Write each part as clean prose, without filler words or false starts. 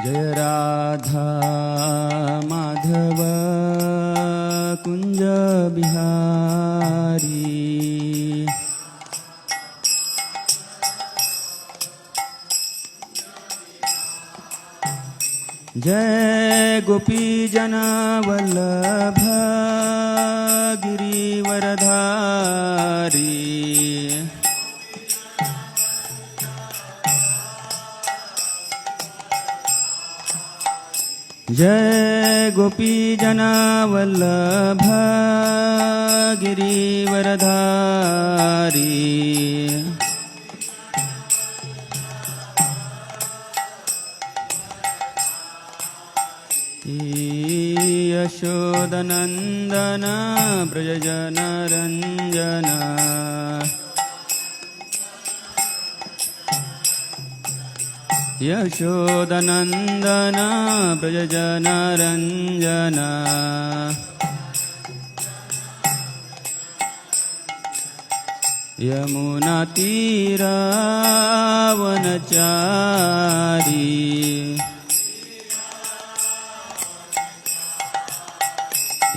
जय राधा माधव कुंज बिहारी। जय गोपी जन वल्लभ गिरिवरधारी। जय गोपी जन वल्लभ गिरिवरधारी। यशोदनंदन ब्रजजनरंजन। यशोदनंदन ब्रजजनरंजन। यमुनातीरावनचारी।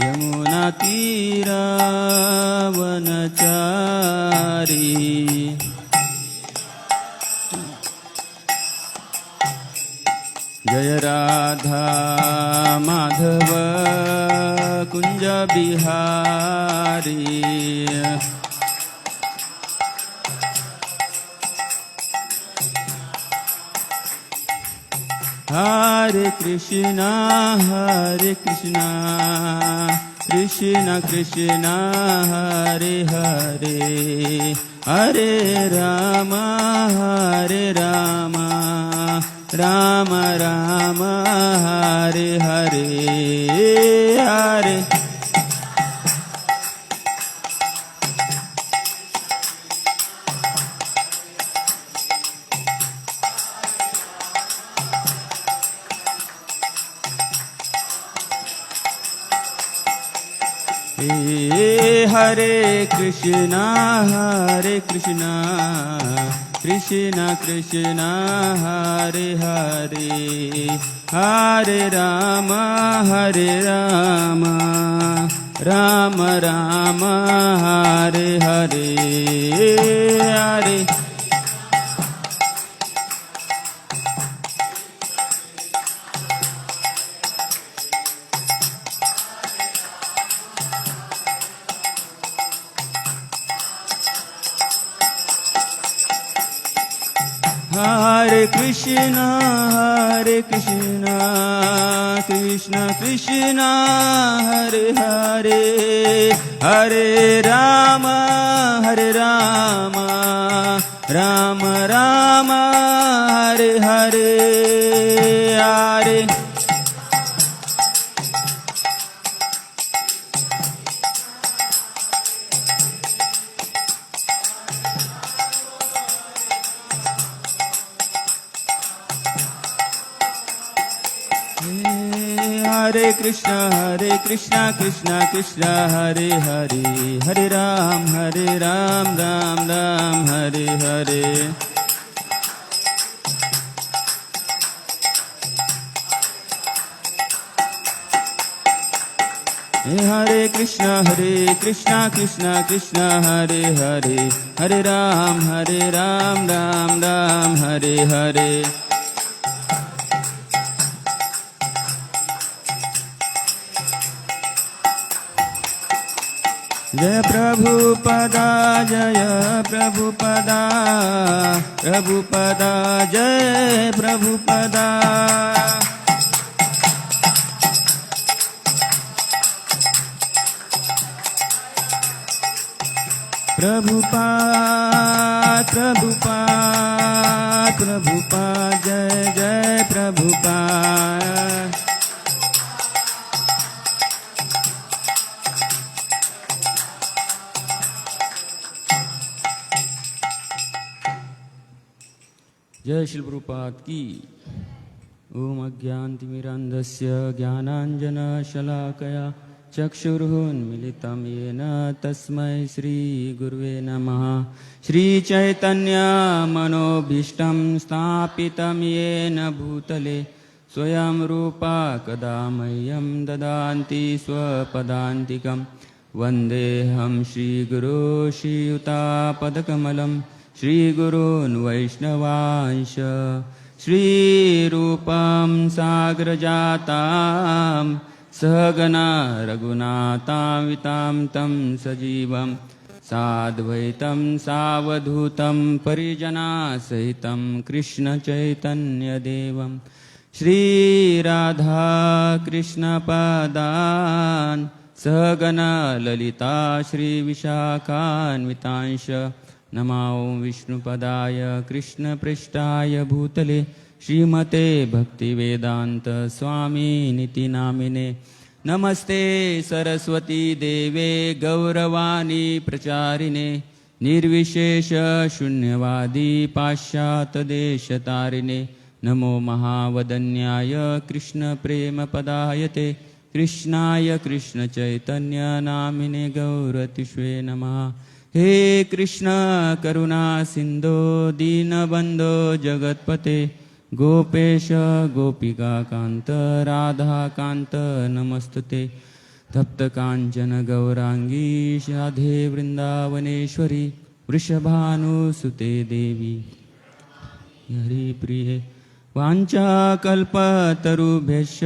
यमुनातीरावनचारी। जय राधा माधव कुंज बिहारी। हरे कृष्णा कृष्ण कृष्ण हरे हरे, हरे राम राम राम हरे हरे हरे। हरे कृष्णा कृष्ण कृष्ण हरे हरे, हरे राम राम राम हरे हरे हरे। हरे कृष्ण कृष्ण कृष्ण हरे हरे, हरे राम राम राम हरे हरे हरे। हरे कृष्ण कृष्ण कृष्ण हरे हरे, हरे राम राम राम हरे हरे। हरे कृष्ण कृष्ण कृष्ण हरे हरे, हरे राम राम राम हरे हरे। जय प्रभुपदा जय प्रभुपदा, प्रभुपदा जय प्रभुपदा। प्रभुपाद प्रभुपाद प्रभुपाद जय जय प्रभुपाद। जय श्री प्रभुपाद की। ओम अज्ञानतिमिरान्धस्य ज्ञानाञ्जनशलाकया चक्षुरुन्मिलितं येन तस्मै श्रीगुरुवे नमः। श्रीचैतन्यमनोभीष्टं स्थापितं येन भूतले स्वयं रूपा कदा मह्यं ददान्ति स्वपदान्तिकं। वन्देऽहं श्रीगुरो श्रीयुतापदकमलं श्रीगुरून् वैष्णवांश श्रीरूपं साग्रजातां सहगना रघुनाथान्वितां तं सजीवं साद्वैतं सावधूतं परिजनासहितं कृष्णचैतन्यदेवं श्रीराधा कृष्णपदान् सहगना ललिता श्रीविशाखान्वितांश। नमो विष्णुपदाय कृष्णपृष्ठाय भूतले श्रीमते भक्तिवेदांत स्वामिनिति नामिने। नमस्ते सरस्वती देवे गौरवाणी प्रचारिणे निर्विशेष शून्यवादी पाश्चात्यदेशतारिणे। नमो महावदन्याय कृष्णप्रेमपदायते कृष्णाय कृष्णचैतन्य नामिने गौरतिष्वे नमः। हे कृष्ण करुणा सिंधो दीनबंधो जगत्पते गोपेश गोपिका कांत राधा कांत नमस्तुते। तप्त कांचन गौरांगी राधे वृंदावनेश्वरी वृषभानुसुते देवी हरिप्रिये। वाञ्छाकल्पतरुभ्यश्च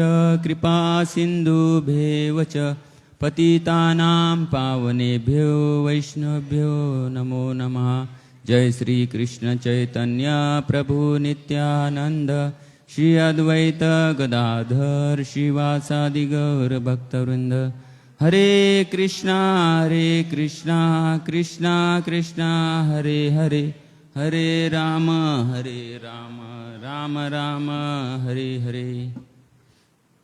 कृपा सिन्धुभ्येव च पतितानां पावनेभ्यो वैष्णवेभ्यो नमो नमः। जय श्री कृष्ण चैतन्य प्रभु नित्यानंद श्री अद्वैत गदाधर श्रीवासादि गौर भक्तवृंद। हरे कृष्णा कृष्णा कृष्णा हरे हरे हरे राम राम राम हरे हरे।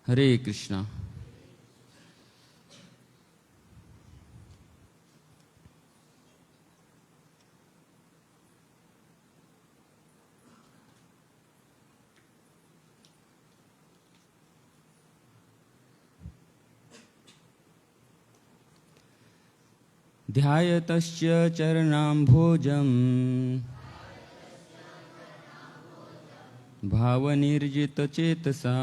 हरे कृष्णा। ध्यायतस्य चरणाम्भोजं भावनिर्जितचेतसा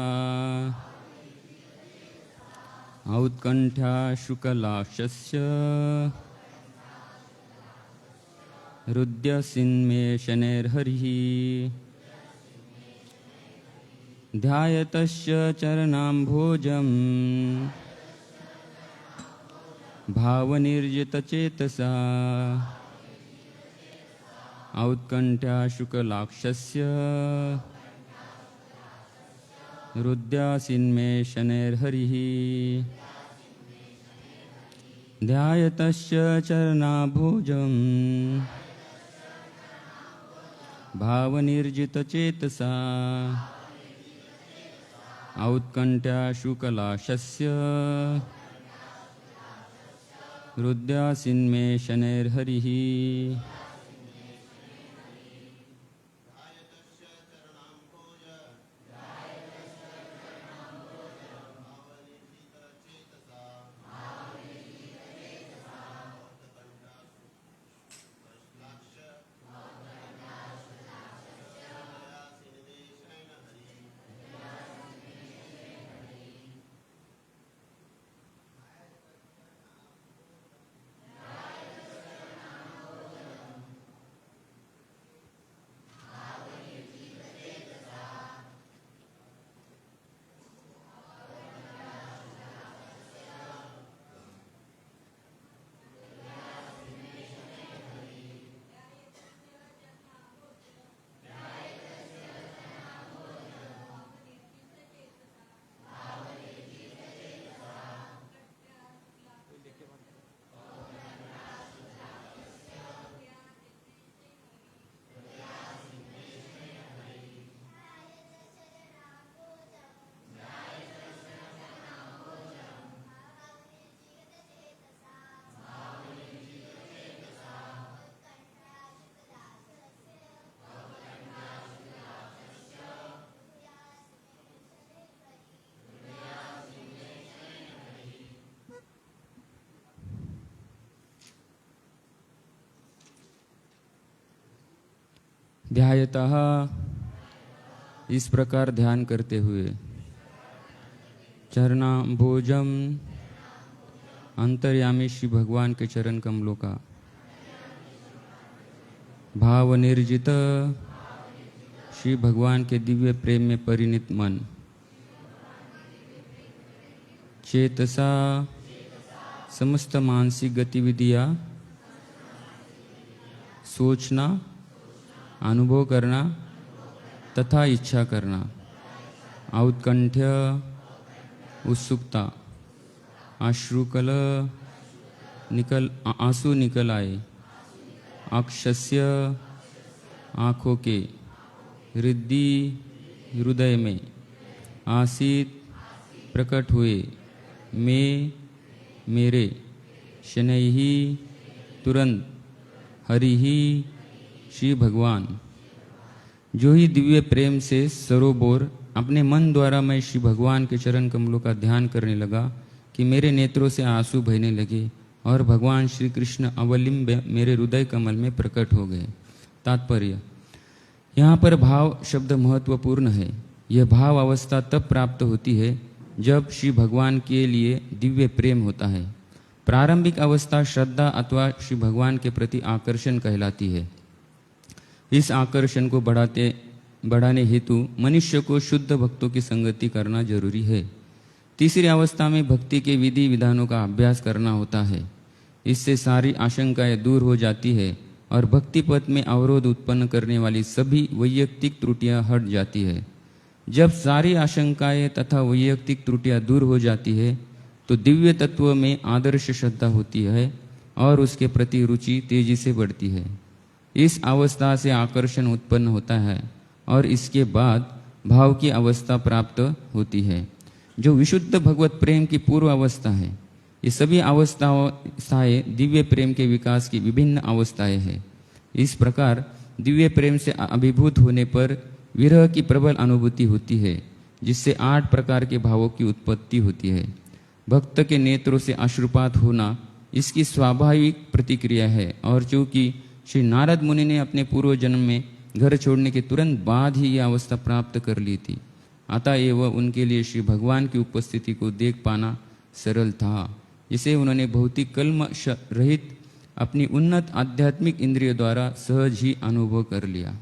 औत्कण्ठा शुक्लाक्षस्य हृद्यसिन्मेषणैर्हरिः। ध्यायतस्य चरणाम्भोजं भावनिर्जितचेतसा औत्कण्ठा शुक्लाक्षस्य हृद्यसिन्मेषणैर्हरिः। ध्यायतस्य चरणाम्भोजं भावनिर्जितचेतसा औत्कण्ठा शुक्लाक्षस्य हृद्यसिन्मेषणैर्हरिः। ध्यायतः इस प्रकार ध्यान करते हुए चरणाम्भोजम अंतर्यामी श्री भगवान के चरण कमलों का भाव निर्जित श्री भगवान के दिव्य प्रेम में परिणित मन चेतसा समस्त मानसिक गतिविधियाँ सोचना, अनुभव करना तथा इच्छा करना, औत्कंठ्य उत्सुकता, अश्रुकल आंसू निकल आए, अक्षस्य आँखों के, हृदय हृदय में, आसीत प्रकट हुए, मैं मेरे, शनैहि तुरंत, हरिहि श्री भगवान। जो ही दिव्य प्रेम से सरोबोर अपने मन द्वारा मैं श्री भगवान के चरण कमलों का ध्यान करने लगा कि मेरे नेत्रों से आंसू बहने लगे और भगवान श्री कृष्ण अवलिंब मेरे हृदय कमल में प्रकट हो गए। तात्पर्य, यहाँ पर भाव शब्द महत्वपूर्ण है। यह भाव अवस्था तब प्राप्त होती है जब श्री भगवान के लिए दिव्य प्रेम होता है। प्रारंभिक अवस्था श्रद्धा अथवा श्री भगवान के प्रति आकर्षण कहलाती है। इस आकर्षण को बढ़ाने हेतु मनुष्य को शुद्ध भक्तों की संगति करना जरूरी है। तीसरी अवस्था में भक्ति के विधि विधानों का अभ्यास करना होता है। इससे सारी आशंकाएं दूर हो जाती है और भक्ति पथ में अवरोध उत्पन्न करने वाली सभी वैयक्तिक त्रुटियां हट जाती है। जब सारी आशंकाएं तथा वैयक्तिक त्रुटियां दूर हो जाती है तो दिव्य तत्व में आदर्श श्रद्धा होती है और उसके प्रति रुचि तेजी से बढ़ती है। इस अवस्था से आकर्षण उत्पन्न होता है और इसके बाद भाव की अवस्था प्राप्त होती है, जो विशुद्ध भगवत प्रेम की पूर्व अवस्था है। ये सभी अवस्थाएं दिव्य प्रेम के विकास की विभिन्न अवस्थाएं हैं। इस प्रकार दिव्य प्रेम से अभिभूत होने पर विरह की प्रबल अनुभूति होती है, जिससे 8 प्रकार के भावों की उत्पत्ति होती है। भक्त के नेत्रों से अश्रुपात होना इसकी स्वाभाविक प्रतिक्रिया है और चूंकि श्री नारद मुनि ने अपने पूर्व जन्म में घर छोड़ने के तुरंत बाद ही यह अवस्था प्राप्त कर ली थी, अतएव उनके लिए श्री भगवान की उपस्थिति को देख पाना सरल था। इसे उन्होंने भौतिक कल्मष रहित अपनी उन्नत आध्यात्मिक इंद्रियों द्वारा सहज ही अनुभव कर लिया।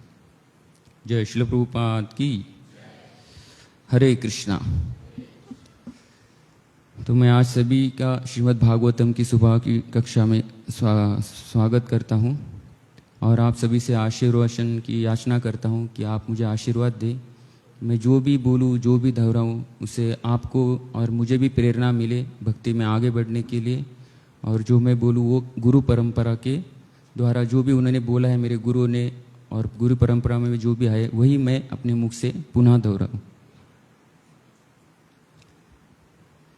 जय श्रील प्रभुपाद की। हरे कृष्णा। तो मैं आज सभी का श्रीमद् भागवतम की सुबह की कक्षा में स्वागत करता हूँ और आप सभी से आशीर्वाद की याचना करता हूँ कि आप मुझे आशीर्वाद दें। मैं जो भी बोलूँ, जो भी दोहराऊँ, उससे आपको और मुझे भी प्रेरणा मिले भक्ति में आगे बढ़ने के लिए। और जो मैं बोलूँ वो गुरु परंपरा के द्वारा जो भी उन्होंने बोला है मेरे गुरु ने और गुरु परंपरा में जो भी आए वही मैं अपने मुख से पुनः दोहराऊँ।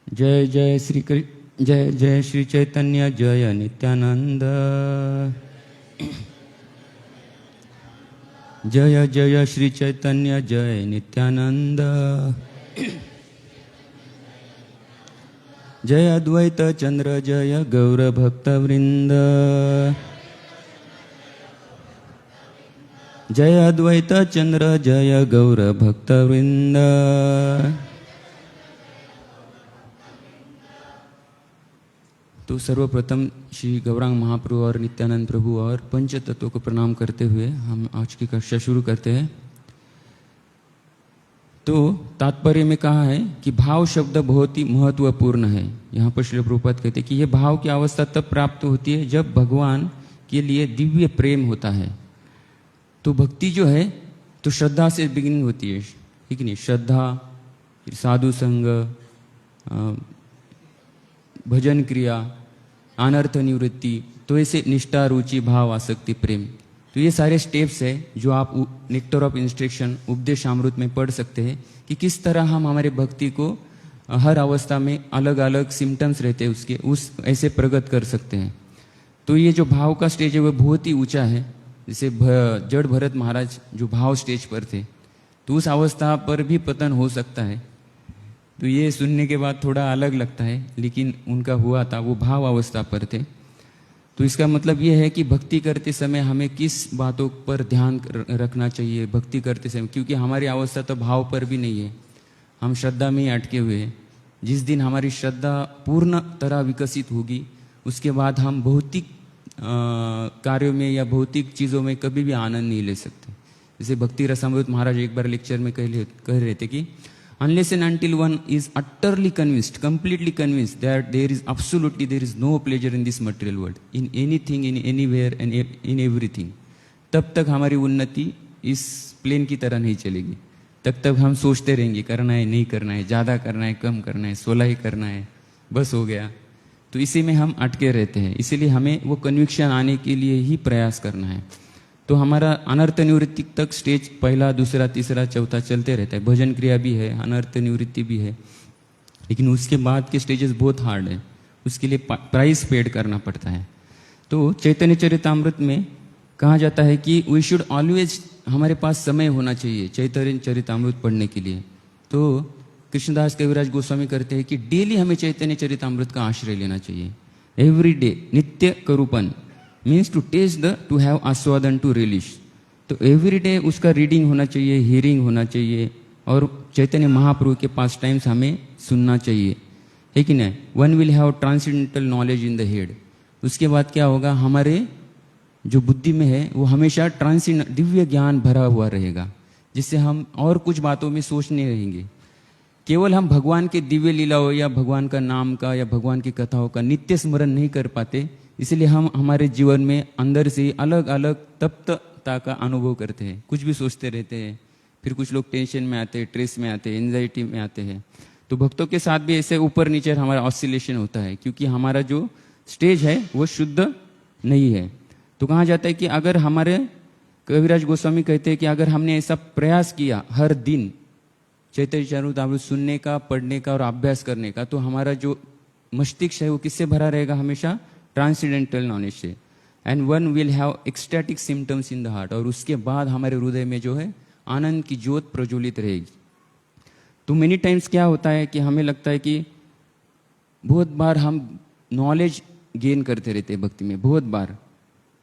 जय जय जय जय श्री चैतन्य जय नित्यानंद। जय जय श्री चैतन्य जय नित्यानंद। जय अद्वैत चंद्र जय गौर भक्त वृंद। जय अद्वैत चंद्र जय गौर भक्त वृंद। तो सर्वप्रथम श्री गौरांग महाप्रभु और नित्यानंद प्रभु और पंच तत्वों को प्रणाम करते हुए हम आज की कक्षा शुरू करते हैं। तो तात्पर्य में कहा है कि भाव शब्द बहुत ही महत्वपूर्ण है। यहाँ पर श्रील प्रभुपाद कहते हैं कि यह भाव की अवस्था तब प्राप्त होती है जब भगवान के लिए दिव्य प्रेम होता है। तो भक्ति जो है तो श्रद्धा से बिगिनिंग होती है, ठीक नहीं? श्रद्धा, साधु संग, भजन क्रिया, अनर्थ निवृत्ति, तो ऐसे निष्ठा, रुचि, भाव, आसक्ति, प्रेम। तो ये सारे स्टेप्स है जो आप नेक्टर ऑफ इंस्ट्रक्शन उपदेश अमृत में पढ़ सकते हैं कि किस तरह हम हमारे भक्ति को हर अवस्था में अलग अलग सिम्टम्स रहते हैं उसके, उस ऐसे प्रगत कर सकते हैं। तो ये जो भाव का स्टेज है वह बहुत ही ऊंचा है। जैसे जड़ भरत महाराज जो भाव स्टेज पर थे तो उस अवस्था पर भी पतन हो सकता है। तो ये सुनने के बाद थोड़ा अलग लगता है, लेकिन उनका हुआ था, वो भाव अवस्था पर थे। तो इसका मतलब ये है कि भक्ति करते समय हमें किस बातों पर ध्यान रखना चाहिए भक्ति करते समय, क्योंकि हमारी अवस्था तो भाव पर भी नहीं है, हम श्रद्धा में ही अटके हुए हैं। जिस दिन हमारी श्रद्धा पूर्ण तरह विकसित होगी उसके बाद हम भौतिक कार्यों में या भौतिक चीज़ों में कभी भी आनंद नहीं ले सकते। जैसे भक्ति रसामृत महाराज एक बार लेक्चर में कह रहे थे कि unless and until one is utterly convinced, completely convinced that there is no pleasure in this material world, in anything, in anywhere and in everything, तब तक हमारी उन्नति इस प्लेन की तरह नहीं चलेगी। तब तक हम सोचते रहेंगे करना है नहीं करना है, ज़्यादा करना है कम करना है, 16 ही करना है, बस हो गया। तो इसी में हम अटके रहते हैं। इसीलिए हमें वो कन्विक्शन आने के लिए ही प्रयास करना है। तो हमारा अनर्थ निवृत्ति तक स्टेज पहला दूसरा तीसरा चौथा चलते रहता है। भजन क्रिया भी है, अनर्थ निवृत्ति भी है, लेकिन उसके बाद के स्टेजेस बहुत हार्ड है, उसके लिए प्राइस पेड करना पड़ता है। तो चैतन्य चरितामृत में कहा जाता है कि वी शुड ऑलवेज, हमारे पास समय होना चाहिए चैतन्य चरितामृत पढ़ने के लिए। तो कृष्णदास कविराज गोस्वामी करते हैं कि डेली हमें चैतन्य चरितामृत का आश्रय लेना चाहिए। एवरी डे, नित्य करूपन means to taste to have आस्वादन, टू रिलीज। तो एवरी डे उसका रीडिंग होना चाहिए, हियरिंग होना चाहिए, और चैतन्य महाप्रभु के पास टाइम्स हमें सुनना चाहिए, है कि नहीं। One will have transcendental knowledge in the head. उसके बाद क्या होगा, हमारे जो बुद्धि में है वो हमेशा ट्रांसेंड दिव्य ज्ञान भरा हुआ रहेगा, जिससे हम और कुछ बातों में सोच नहीं रहेंगे। केवल हम भगवान के दिव्य लीलाओं या भगवान का नाम का या भगवान की कथाओं का नित्य स्मरण नहीं कर पाते, इसलिए हम हमारे जीवन में अंदर से अलग अलग तप्तता का अनुभव करते हैं, कुछ भी सोचते रहते हैं। फिर कुछ लोग टेंशन में आते हैं, स्ट्रेस में आते हैं, एंजाइटी में आते हैं। तो भक्तों के साथ भी ऐसे ऊपर नीचे हमारा ऑसिलेशन होता है, क्योंकि हमारा जो स्टेज है वो शुद्ध नहीं है। तो कहा जाता है कि अगर हमारे कविराज गोस्वामी कहते हैं कि अगर हमने ऐसा प्रयास किया हर दिन चैतन्य चरितामृत सुनने का, पढ़ने का और अभ्यास करने का, तो हमारा जो मस्तिष्क है वो किससे भरा रहेगा, हमेशा ट्रांसेंडेंटल नॉलेज से। And one will have ecstatic symptoms in the heart, और उसके बाद हमारे हृदय में जो है आनंद की ज्योत प्रज्वलित रहेगी। तो मेनी टाइम्स क्या होता है कि हमें लगता है कि बहुत बार हम नॉलेज गेन करते रहते हैं भक्ति में, बहुत बार,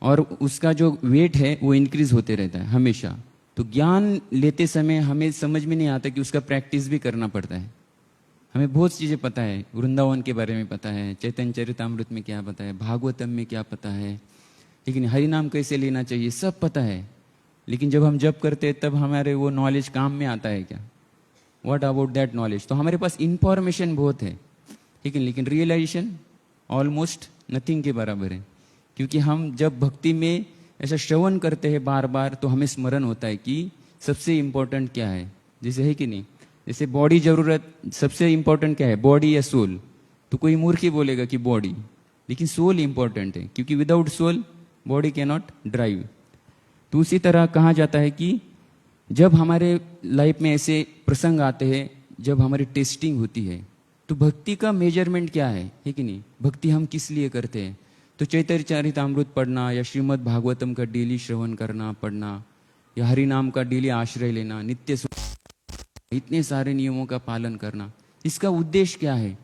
और उसका जो वेट है वो इंक्रीज होते रहता है हमेशा। तो ज्ञान लेते समय हमें समझ में नहीं आता कि उसका प्रैक्टिस भी करना पड़ता है। हमें बहुत चीज़ें पता है, वृंदावन के बारे में पता है, चैतन्य चरितामृत में क्या पता है, भागवतम में क्या पता है, लेकिन हरि नाम कैसे लेना चाहिए सब पता है। लेकिन जब हम जप करते हैं तब हमारे वो नॉलेज काम में आता है क्या? What about that knowledge? तो हमारे पास इंफॉर्मेशन बहुत है, लेकिन रियलाइजेशन ऑलमोस्ट नथिंग के बराबर है। क्योंकि हम जब भक्ति में ऐसा श्रवण करते हैं बार बार, तो हमें स्मरण होता है कि सबसे इम्पोर्टेंट क्या है, जैसे है कि नहीं। जैसे बॉडी जरूरत, सबसे इम्पोर्टेंट क्या है, बॉडी या सोल? तो कोई मूर्ख ही बोलेगा कि बॉडी, लेकिन सोल इम्पोर्टेंट है, क्योंकि without soul body can not drive. तो उसी तरह कहा जाता है कि जब हमारे लाइफ में ऐसे प्रसंग आते हैं, जब हमारी टेस्टिंग होती है, तो भक्ति का मेजरमेंट क्या है कि नहीं, भक्ति हम किस लिए करते हैं। तो चैतन्य चरितामृत पढ़ना या श्रीमद् भागवतम का डेली श्रवण करना पढ़ना, या हरि नाम का डेली आश्रय लेना, नित्य इतने सारे नियमों का पालन करना, इसका उद्देश्य क्या है?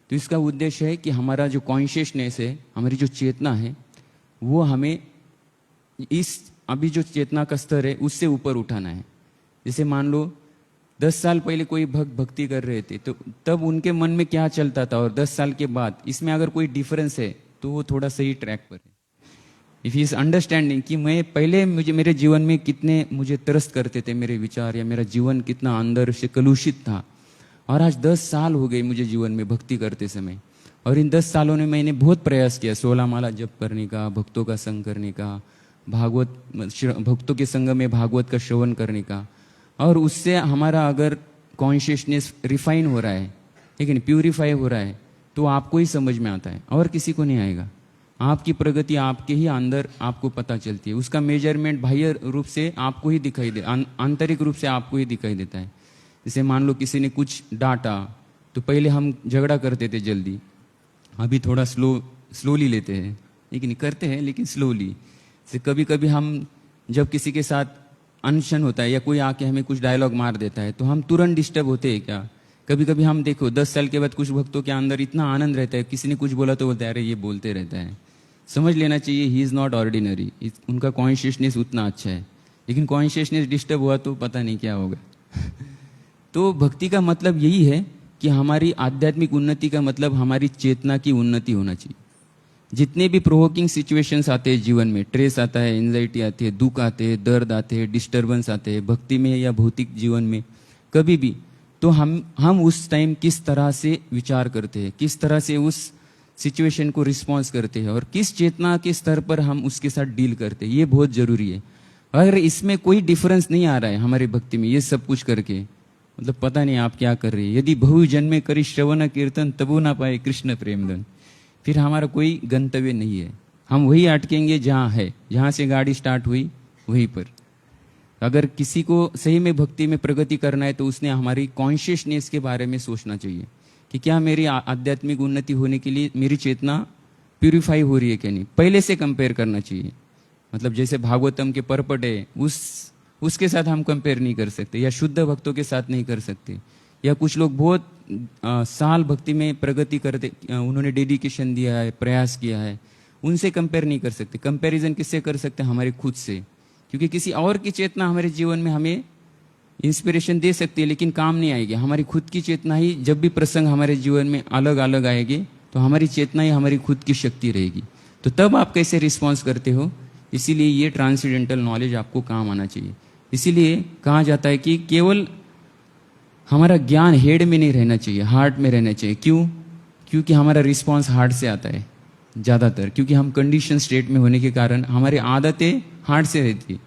तो इसका उद्देश्य है कि हमारा जो कॉन्शियसनेस है, हमारी जो चेतना है, वो हमें इस अभी जो चेतना का स्तर है उससे ऊपर उठाना है। जैसे मान लो 10 साल पहले कोई भक्त भक्ति कर रहे थे, तो तब उनके मन में क्या चलता था, और 10 साल के बाद इसमें अगर कोई डिफरेंस है तो वो थोड़ा सही ट्रैक पर है। इफ ही इज अंडरस्टैंडिंग कि मैं पहले मेरे जीवन में कितने मुझे त्रस्त करते थे मेरे विचार, या मेरा जीवन कितना अंदर से कलुषित था, और आज 10 साल हो गए मुझे जीवन में भक्ति करते समय, और इन 10 सालों में मैंने बहुत प्रयास किया 16 माला जप करने का, भक्तों का संग करने का, भक्तों के संग में भागवत का श्रवण करने का, और उससे हमारा अगर कॉन्शियसनेस रिफाइन हो रहा है, लेकिन प्यूरिफाई हो रहा है, तो आपको ही समझ में आता है और किसी को नहीं आएगा। आपकी प्रगति आपके ही अंदर आपको पता चलती है, उसका मेजरमेंट बाह्य रूप से आपको ही दिखाई दे, आंतरिक रूप से आपको ही दिखाई देता है। जैसे मान लो किसी ने कुछ डांटा, तो पहले हम झगड़ा करते थे जल्दी, अभी थोड़ा स्लोली लेते हैं, लेकिन करते हैं लेकिन स्लोली। जैसे कभी कभी हम जब किसी के साथ अनशन होता है या कोई आके हमें कुछ डायलॉग मार देता है, तो हम तुरंत डिस्टर्ब होते हैं क्या? कभी कभी हम देखो 10 साल के बाद कुछ भक्तों के अंदर इतना आनंद रहता है, किसी ने कुछ बोला तो बोलते हैं अरे ये बोलते रहता है, समझ लेना चाहिए ही इज़ नॉट ऑर्डिनरी, उनका कॉन्शियसनेस उतना अच्छा है, लेकिन कॉन्शियसनेस डिस्टर्ब हुआ तो पता नहीं क्या होगा। तो भक्ति का मतलब यही है कि हमारी आध्यात्मिक उन्नति का मतलब हमारी चेतना की उन्नति होना चाहिए। जितने भी प्रोवोकिंग सिचुएशंस आते हैं जीवन में, ट्रेस आता है, एंजाइटी आती है, दुख आते हैं, दर्द आते हैं, डिस्टर्बेंस आते हैं, भक्ति में या भौतिक जीवन में कभी भी, तो हम उस टाइम किस तरह से विचार करते हैं, किस तरह से उस सिचुएशन को रिस्पॉन्स करते हैं और किस चेतना के स्तर पर हम उसके साथ डील करते हैं, ये बहुत जरूरी है। अगर इसमें कोई डिफरेंस नहीं आ रहा है हमारी भक्ति में, ये सब कुछ करके मतलब पता नहीं आप क्या कर रही है। यदि बहु जन्मे करी श्रवण कीर्तन तबु ना पाए कृष्ण प्रेमधन, फिर हमारा कोई गंतव्य नहीं है, हम वही अटकेंगे जहाँ है, जहाँ से गाड़ी स्टार्ट हुई वहीं पर। अगर किसी को सही में भक्ति में प्रगति करना है तो उसने हमारी कॉन्शियसनेस के बारे में सोचना चाहिए कि क्या मेरी आध्यात्मिक उन्नति होने के लिए मेरी चेतना प्यूरिफाई हो रही है कि नहीं, पहले से कंपेयर करना चाहिए। मतलब जैसे भागवतम के परपट है उसके साथ हम कंपेयर नहीं कर सकते, या शुद्ध भक्तों के साथ नहीं कर सकते, या कुछ लोग बहुत साल भक्ति में प्रगति करते, उन्होंने डेडिकेशन दिया है, प्रयास किया है, उनसे कंपेयर नहीं कर सकते। कंपैरिजन किससे कर सकते हैं? हमारे खुद से, क्योंकि किसी और की चेतना हमारे जीवन में हमें इंस्पिरेशन दे सकती है लेकिन काम नहीं आएगी। हमारी खुद की चेतना ही, जब भी प्रसंग हमारे जीवन में अलग अलग आएंगे तो हमारी चेतना ही हमारी खुद की शक्ति रहेगी। तो तब आप कैसे रिस्पॉन्स करते हो, इसीलिए ये ट्रांसेंडेंटल नॉलेज आपको काम आना चाहिए। इसीलिए कहा जाता है कि केवल हमारा ज्ञान हेड में नहीं रहना चाहिए, हार्ट में रहना चाहिए। क्यों? क्योंकि हमारा रिस्पॉन्स हार्ट से आता है ज़्यादातर, क्योंकि हम कंडीशन स्टेट में होने के कारण हमारी आदतें हार्ट से रहती है।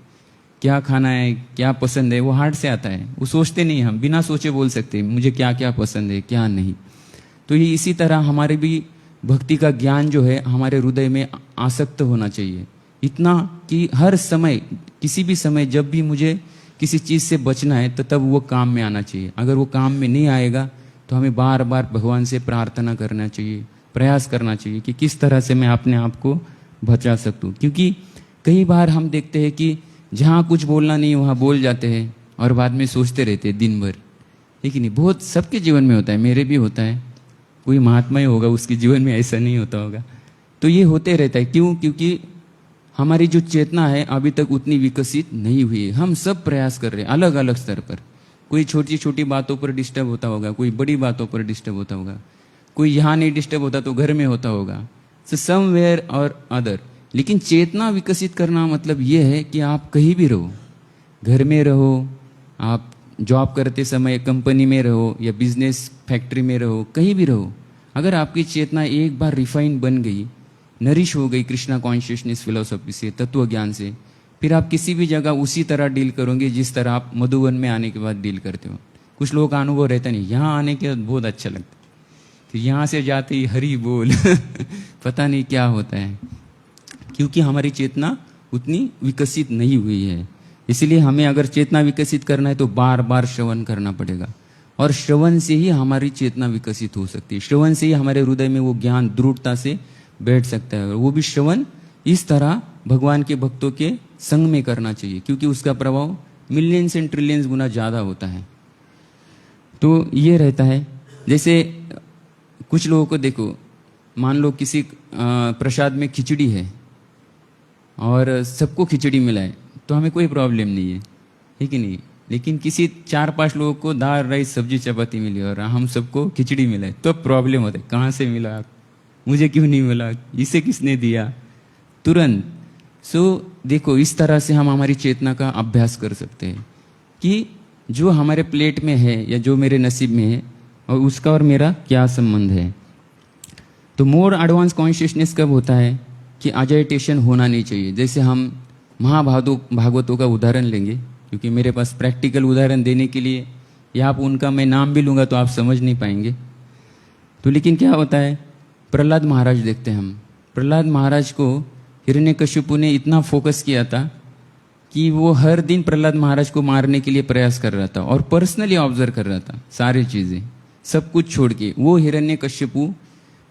क्या खाना है, क्या पसंद है, वो हार्ट से आता है, वो सोचते नहीं, हम बिना सोचे बोल सकते हैं मुझे क्या क्या पसंद है क्या नहीं। तो ये इसी तरह हमारे भी भक्ति का ज्ञान जो है हमारे हृदय में आसक्त होना चाहिए, इतना कि हर समय, किसी भी समय जब भी मुझे किसी चीज़ से बचना है तो तब वो काम में आना चाहिए। अगर वो काम में नहीं आएगा तो हमें बार बार भगवान से प्रार्थना करना चाहिए, प्रयास करना चाहिए कि किस तरह से मैं अपने आप को बचा सकूं। क्योंकि कई बार हम देखते हैं कि जहाँ कुछ बोलना नहीं वहाँ बोल जाते हैं और बाद में सोचते रहते हैं दिन भर, लेकिन नहीं, बहुत सबके जीवन में होता है, मेरे भी होता है, कोई महात्मा ही होगा उसके जीवन में ऐसा नहीं होता होगा। तो ये होते रहता है। क्यों? क्योंकि हमारी जो चेतना है अभी तक उतनी विकसित नहीं हुई है। हम सब प्रयास कर रहे हैं अलग अलग स्तर पर, कोई छोटी छोटी बातों पर डिस्टर्ब होता होगा, कोई बड़ी बातों पर डिस्टर्ब होता होगा, कोई यहाँ नहीं डिस्टर्ब होता तो घर में होता होगा, सो समवेयर और अदर। लेकिन चेतना विकसित करना मतलब ये है कि आप कहीं भी रहो, घर में रहो, आप जॉब करते समय कंपनी में रहो या बिजनेस फैक्ट्री में रहो, कहीं भी रहो, अगर आपकी चेतना एक बार रिफाइन बन गई, नरिश हो गई कृष्णा कॉन्शियसनेस फिलोसॉफी से, तत्व ज्ञान से, फिर आप किसी भी जगह उसी तरह डील करोगे जिस तरह आप मधुबन में आने के बाद डील करते हो। कुछ लोगों का अनुभव रहता नहीं, यहाँ आने के बाद बहुत अच्छा लगता है, फिर यहाँ से जाते ही हरी बोल पता नहीं क्या होता है, क्योंकि हमारी चेतना उतनी विकसित नहीं हुई है। इसलिए हमें अगर चेतना विकसित करना है तो बार बार श्रवण करना पड़ेगा, और श्रवण से ही हमारी चेतना विकसित हो सकती है। श्रवण से ही हमारे हृदय में वो ज्ञान दृढ़ता से बैठ सकता है, और वो भी श्रवण इस तरह भगवान के भक्तों के संग में करना चाहिए, क्योंकि उसका प्रभाव मिलियंस एंड ट्रिलियंस गुना ज़्यादा होता है। तो ये रहता है, जैसे कुछ लोगों को देखो, मान लो किसी प्रसाद में खिचड़ी है और सबको खिचड़ी मिला है तो हमें कोई प्रॉब्लम नहीं है कि नहीं। लेकिन किसी 4-5 लोगों को दाल राइस सब्जी चपाती मिली और हम सबको खिचड़ी मिला है तो प्रॉब्लम होता है, कहाँ से मिला, मुझे क्यों नहीं मिला, इसे किसने दिया, तुरंत। देखो, इस तरह से हम हमारी चेतना का अभ्यास कर सकते हैं कि जो हमारे प्लेट में है या जो मेरे नसीब में है और उसका और मेरा क्या संबंध है। तो मोर एडवांस कॉन्शियसनेस कब होता है कि अजाइटेशन होना नहीं चाहिए। जैसे हम भागवतों का उदाहरण लेंगे, क्योंकि मेरे पास प्रैक्टिकल उदाहरण देने के लिए, या आप उनका मैं नाम भी लूँगा तो आप समझ नहीं पाएंगे। तो लेकिन क्या होता है, प्रहलाद महाराज देखते हैं हम, प्रहलाद महाराज को हिरण्यकशिपु ने इतना फोकस किया था कि वो हर दिन प्रहलाद महाराज को मारने के लिए प्रयास कर रहा था और पर्सनली ऑब्जर्व कर रहा था सारी चीज़ें, सब कुछ छोड़ के। वो हिरण्यकशिपु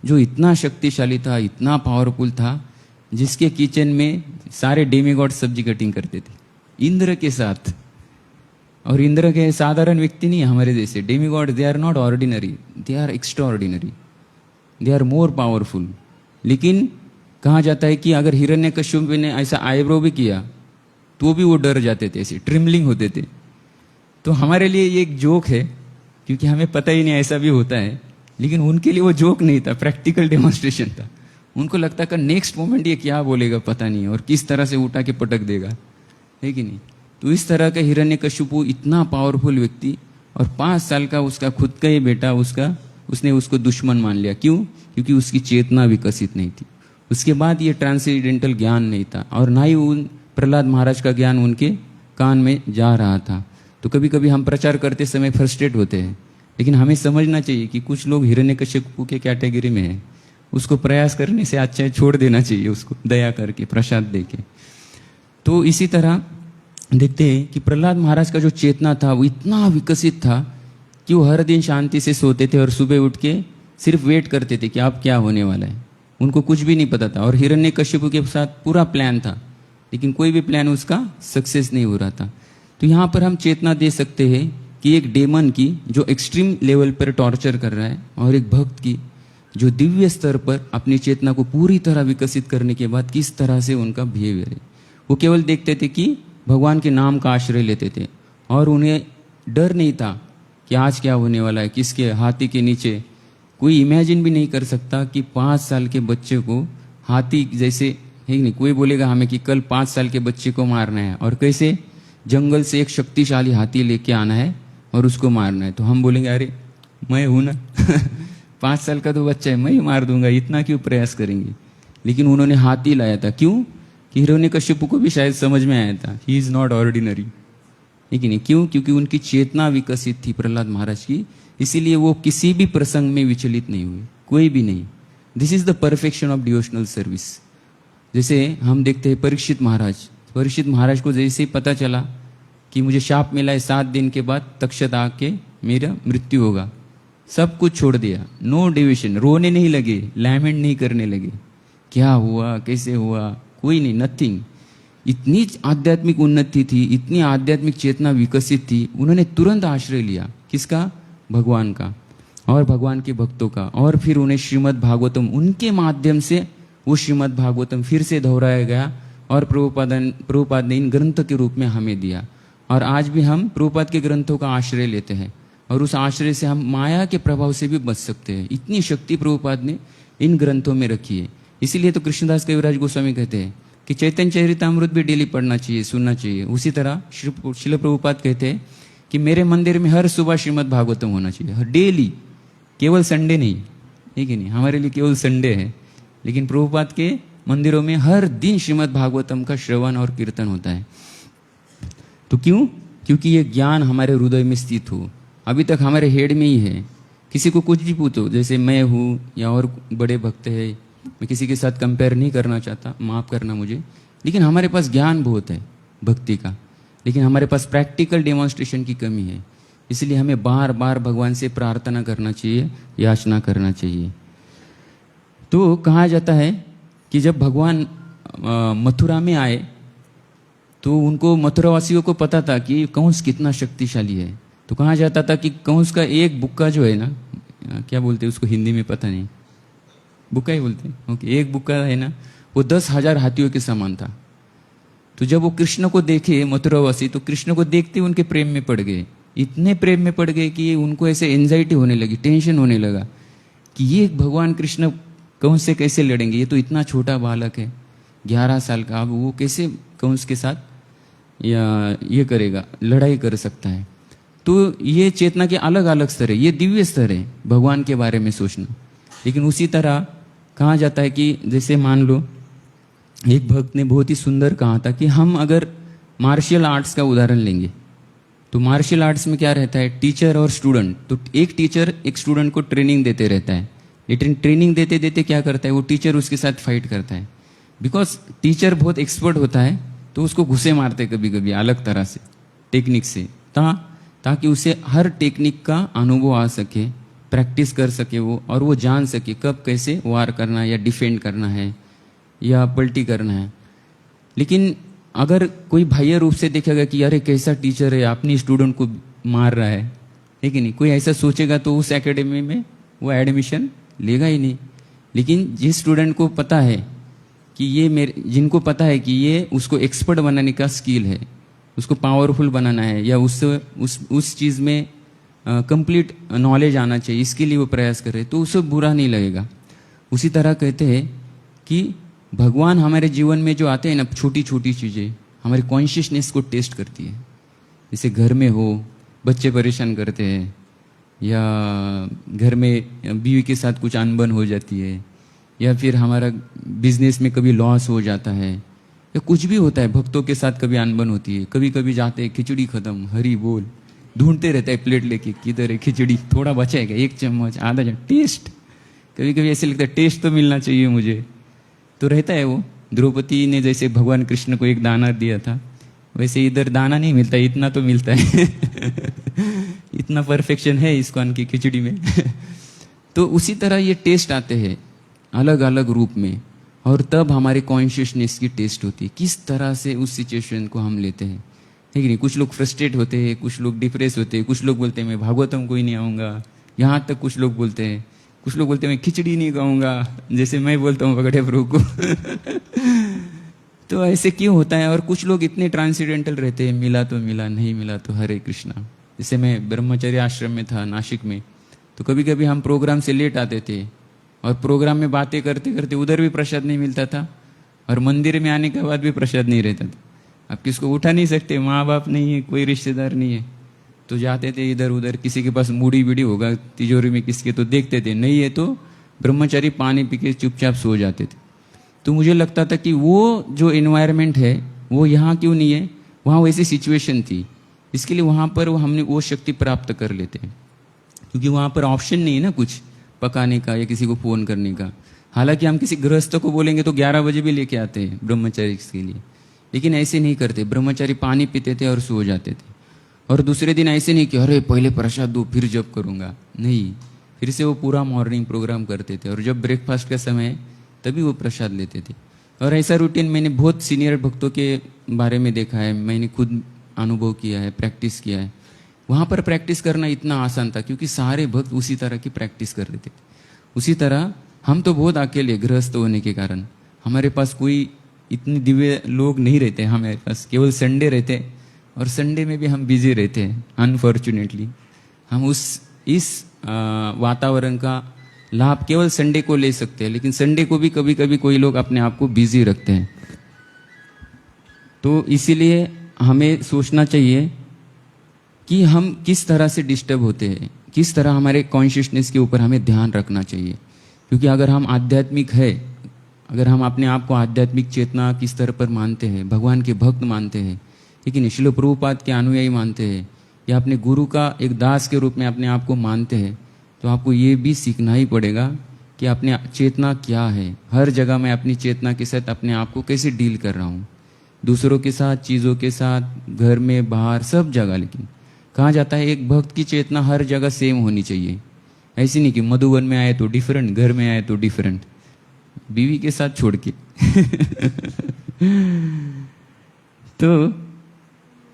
जो इतना शक्तिशाली था, इतना पावरफुल था, जिसके किचन में सारे डेमीगॉड सब्जी कटिंग करते थे इंद्र के साथ। और इंद्र के साधारण व्यक्ति नहीं है हमारे जैसे, demigod they are not ordinary, they are extraordinary, they are more powerful. लेकिन कहा जाता है कि अगर हिरण्यकश्यप ने ऐसा आईब्रो भी किया तो भी वो डर जाते थे, ऐसे ट्रिमलिंग होते थे। तो हमारे लिए ये एक जोक है, क्योंकि हमें पता ही नहीं ऐसा भी होता है, लेकिन उनके लिए वो जोक नहीं था, प्रैक्टिकल डेमोन्स्ट्रेशन था। उनको लगता कि नेक्स्ट मोमेंट ये क्या बोलेगा पता नहीं, और किस तरह से उठा के पटक देगा, है कि नहीं। तो इस तरह का हिरण्यकश्यप इतना पावरफुल व्यक्ति, और 5 साल का उसका खुद का ही बेटा उसने उसको दुश्मन मान लिया। क्यों? क्योंकि उसकी चेतना विकसित नहीं थी। उसके बाद ये ट्रांसेंडेंटल ज्ञान नहीं था, और ना ही उन प्रहलाद महाराज का ज्ञान उनके कान में जा रहा था। तो कभी कभी हम प्रचार करते समय फ्रस्ट्रेट होते हैं, लेकिन हमें समझना चाहिए कि कुछ लोग हिरण्यकश्यप के कैटेगरी में हैं। उसको प्रयास करने से अच्छा है छोड़ देना चाहिए, उसको दया करके, प्रसाद देके। तो इसी तरह देखते हैं कि प्रहलाद महाराज का जो चेतना था वो इतना विकसित था कि वो हर दिन शांति से सोते थे और सुबह उठ के सिर्फ वेट करते थे कि अब क्या होने वाला है। उनको कुछ भी नहीं पता था, और हिरण्यकश्यप के साथ पूरा प्लान था, लेकिन कोई भी प्लान उसका सक्सेस नहीं हो रहा था। तो यहाँ पर हम चेतना दे सकते हैं कि एक डेमन की जो एक्सट्रीम लेवल पर टॉर्चर कर रहा है, और एक भक्त की जो दिव्य स्तर पर अपनी चेतना को पूरी तरह विकसित करने के बाद किस तरह से उनका बिहेवियर है। वो केवल देखते थे कि भगवान के नाम का आश्रय लेते थे, और उन्हें डर नहीं था कि आज क्या होने वाला है, किसके हाथी के नीचे। कोई इमेजिन भी नहीं कर सकता कि 5 साल के बच्चे को हाथी जैसे, है नहीं, कोई बोलेगा हमें कि कल 5 साल के बच्चे को मारना है, और कैसे जंगल से एक शक्तिशाली हाथी लेके आना है और उसको मारना है। तो हम बोलेंगे अरे मैं हूं ना 5 साल का तो बच्चा है, मैं ही मार दूंगा, इतना क्यों प्रयास करेंगे। लेकिन उन्होंने हाथी लाया था। क्यों? कि हिरण्यकश्यप को भी शायद समझ में आया था ही इज नॉट ऑर्डिनरी, लेकिन क्यों? क्योंकि उनकी चेतना विकसित थी प्रहलाद महाराज की, इसीलिए वो किसी भी प्रसंग में विचलित नहीं हुए, कोई भी नहीं। This is the perfection of devotional service. जैसे हम देखते हैं परीक्षित महाराज को जैसे ही पता चला कि मुझे शाप मिला है, 7 दिन के बाद तक्षता आके मेरा मृत्यु होगा, सब कुछ छोड़ दिया, नो डिविशन, रोने नहीं लगे, लैमेंट नहीं करने लगे, क्या हुआ कैसे हुआ, कोई नहीं, नथिंग। इतनी आध्यात्मिक उन्नति थी, इतनी आध्यात्मिक चेतना विकसित थी, उन्होंने तुरंत आश्रय लिया किसका? भगवान का और भगवान के भक्तों का। और फिर उन्हें श्रीमद् भागवतम, उनके माध्यम से वो श्रीमद् भागवतम फिर से दोहराया गया, और प्रभुपाद ने इन ग्रंथ के रूप में हमें दिया। और आज भी हम प्रभुपाद के ग्रंथों का आश्रय लेते हैं, और उस आश्रय से हम माया के प्रभाव से भी बच सकते हैं। इतनी शक्ति प्रभुपाद ने इन ग्रंथों में रखी है। इसीलिए तो कृष्णदास कविराज गोस्वामी कहते हैं कि चैतन्य चरितामृत भी डेली पढ़ना चाहिए, सुनना चाहिए। उसी तरह श्रील प्रभुपाद कहते हैं कि मेरे मंदिर में हर सुबह श्रीमद् भागवतम होना चाहिए, हर डेली, केवल संडे नहीं, है कि नहीं। हमारे लिए केवल संडे है, लेकिन प्रभुपाद के मंदिरों में हर दिन श्रीमद् भागवतम का श्रवण और कीर्तन होता है। तो क्यों? क्योंकि ये ज्ञान हमारे हृदय में स्थित हो, अभी तक हमारे हेड में ही है। किसी को कुछ भी पूछो, जैसे मैं हूँ या और बड़े भक्त है, मैं किसी के साथ कंपेयर नहीं करना चाहता, माफ़ करना मुझे, लेकिन हमारे पास ज्ञान बहुत है भक्ति का, लेकिन हमारे पास प्रैक्टिकल डेमोन्स्ट्रेशन की कमी है। इसलिए हमें बार बार भगवान से प्रार्थना करना चाहिए, याचना करना चाहिए। तो कहा जाता है कि जब भगवान मथुरा में आए तो उनको, मथुरावासियों को पता था कि कंस कितना शक्तिशाली है। तो कहा जाता था कि कंस का एक बुक्का जो है ना, क्या बोलते हैं उसको हिंदी में पता नहीं, बुक्का ही बोलते हैं, ओके, एक बुक्का है ना, वो 10,000 हाथियों के समान था। तो जब वो कृष्ण को देखे मथुरावासी, तो कृष्ण को देखते उनके प्रेम में पड़ गए, इतने प्रेम में पड़ गए कि उनको ऐसे एंजाइटी होने लगी, टेंशन होने लगा कि ये भगवान कृष्ण कंस से कैसे लड़ेंगे, ये तो इतना छोटा बालक है 11 साल का, अब वो कैसे कंस के साथ या ये करेगा, लड़ाई कर सकता है। तो ये चेतना के अलग अलग स्तर है, ये दिव्य स्तर है भगवान के बारे में सोचना। लेकिन उसी तरह कहा जाता है कि जैसे मान लो एक भक्त ने बहुत ही सुंदर कहा था कि हम अगर मार्शल आर्ट्स का उदाहरण लेंगे, तो मार्शल आर्ट्स में क्या रहता है, टीचर और स्टूडेंट। तो एक टीचर एक स्टूडेंट को ट्रेनिंग देते रहता है, लेकिन ट्रेनिंग देते देते क्या करता है, वो टीचर उसके साथ फाइट करता है। बिकॉज टीचर बहुत एक्सपर्ट होता है, तो उसको घुसे मारते कभी कभी अलग तरह से, टेक्निक से, ताकि उसे हर टेक्निक का अनुभव आ सके, प्रैक्टिस कर सके वो, और वो जान सके कब कैसे वार करना है, या डिफेंड करना है, या पलटी करना है। लेकिन अगर कोई बाह्य रूप से देखेगा कि अरे कैसा टीचर है, अपनी स्टूडेंट को मार रहा है, लेकिन नहीं, कोई ऐसा सोचेगा तो उस एकेडमी में वो एडमिशन लेगा ही नहीं। लेकिन जिस स्टूडेंट को पता है कि ये मेरे, जिनको पता है कि ये उसको एक्सपर्ट बनाने का स्किल है, उसको पावरफुल बनाना है, या उस चीज़ में कंप्लीट नॉलेज आना चाहिए, इसके लिए वो प्रयास कर रहे हैं, तो उसे बुरा नहीं लगेगा। उसी तरह कहते हैं कि भगवान हमारे जीवन में जो आते हैं ना, छोटी छोटी चीज़ें हमारे कॉन्शियसनेस को टेस्ट करती है। जैसे घर में हो, बच्चे परेशान करते हैं, या घर में बीवी के साथ कुछ अनबन हो जाती है, या फिर हमारा बिजनेस में कभी लॉस हो जाता है, या कुछ भी होता है, भक्तों के साथ कभी अनबन होती है, कभी कभी जाते हैं खिचड़ी खत्म, हरी बोल, ढूंढते रहता है प्लेट लेके, किधर है खिचड़ी, थोड़ा बचेगा, 1 चम्मच, आधा चम्मच, टेस्ट, कभी कभी ऐसे लगता है टेस्ट तो मिलना चाहिए मुझे, तो रहता है वो। द्रौपदी ने जैसे भगवान कृष्ण को एक दाना दिया था, वैसे इधर दाना नहीं मिलता, इतना तो मिलता है इतना परफेक्शन है इस्कॉन की खिचड़ी में तो उसी तरह ये टेस्ट आते हैं अलग अलग रूप में, और तब हमारे कॉन्शियसनेस की टेस्ट होती है, किस तरह से उस सिचुएशन को हम लेते हैं, है कि नहीं। कुछ लोग फ्रस्ट्रेट होते हैं, कुछ लोग डिप्रेस होते हैं, कुछ लोग बोलते हैं मैं भागवतम कोई नहीं आऊँगा, यहाँ तक कुछ लोग बोलते हैं, कुछ लोग बोलते हैं मैं खिचड़ी नहीं खाऊंगा, जैसे मैं बोलता हूँ पकड़े प्रभु को तो ऐसे क्यों होता है। और कुछ लोग इतने ट्रांसीडेंटल रहते हैं, मिला तो मिला, नहीं मिला तो हरे कृष्णा। जैसे मैं ब्रह्मचर्य आश्रम में था नासिक में, तो कभी कभी हम प्रोग्राम से लेट आते थे, और प्रोग्राम में बातें करते करते उधर भी प्रसाद नहीं मिलता था, और मंदिर में आने के बाद भी प्रसाद नहीं रहता था। आप किसको उठा नहीं सकते, माँ बाप नहीं है, कोई रिश्तेदार नहीं है, तो जाते थे इधर उधर, किसी के पास मूड़ी बीड़ी होगा तिजोरी में किसके, तो देखते थे, नहीं है तो ब्रह्मचारी पानी पी के चुपचाप सो जाते थे। तो मुझे लगता था कि वो जो एनवायरनमेंट है वो यहाँ क्यों नहीं है, वहाँ वैसी सिचुएशन थी, इसके लिए वहाँ पर हमने वो शक्ति प्राप्त कर लेते हैं, क्योंकि वहाँ पर ऑप्शन नहीं है ना कुछ पकाने का या किसी को फ़ोन करने का। हालांकि हम किसी गृहस्थ को बोलेंगे तो 11 बजे भी लेके आते हैं ब्रह्मचारी के लिए, लेकिन ऐसे नहीं करते। ब्रह्मचारी पानी पीते थे और सो जाते थे, और दूसरे दिन ऐसे नहीं कि अरे पहले प्रसाद दो फिर जब करूँगा, नहीं, फिर से वो पूरा मॉर्निंग प्रोग्राम करते थे, और जब ब्रेकफास्ट का समय तभी वो प्रसाद लेते थे। और ऐसा रूटीन मैंने बहुत सीनियर भक्तों के बारे में देखा है, मैंने खुद अनुभव किया है, प्रैक्टिस किया है। वहाँ पर प्रैक्टिस करना इतना आसान था क्योंकि सारे भक्त उसी तरह की प्रैक्टिस कर रहे थे। उसी तरह हम तो बहुत अकेले गृहस्थ होने के कारण हमारे पास कोई इतने दिव्य लोग नहीं रहते, हमारे पास केवल संडे रहते, और संडे में भी हम बिजी रहते हैं। अनफॉर्चुनेटली हम इस वातावरण का लाभ केवल संडे को ले सकते हैं, लेकिन संडे को भी कभी कभी कोई लोग अपने आप को बिजी रखते हैं। तो इसीलिए हमें सोचना चाहिए कि हम किस तरह से डिस्टर्ब होते हैं, किस तरह हमारे कॉन्शियसनेस के ऊपर हमें ध्यान रखना चाहिए। क्योंकि अगर हम आध्यात्मिक है, अगर हम अपने आप को आध्यात्मिक चेतना किस स्तर पर मानते हैं, भगवान के भक्त मानते हैं, लेकिन श्रील प्रभुपाद के अनुयायी मानते हैं, या अपने गुरु का एक दास के रूप में अपने आप को मानते हैं, तो आपको ये भी सीखना ही पड़ेगा कि अपने चेतना क्या है। हर जगह मैं अपनी चेतना के साथ अपने आप को कैसे डील कर रहा हूँ, दूसरों के साथ, चीज़ों के साथ, घर में, बाहर, सब जगह। लेकिन कहा जाता है एक भक्त की चेतना हर जगह सेम होनी चाहिए। ऐसी नहीं कि मधुबन में आए तो डिफरेंट, घर में आए तो डिफरेंट, बीवी के साथ छोड़ के तो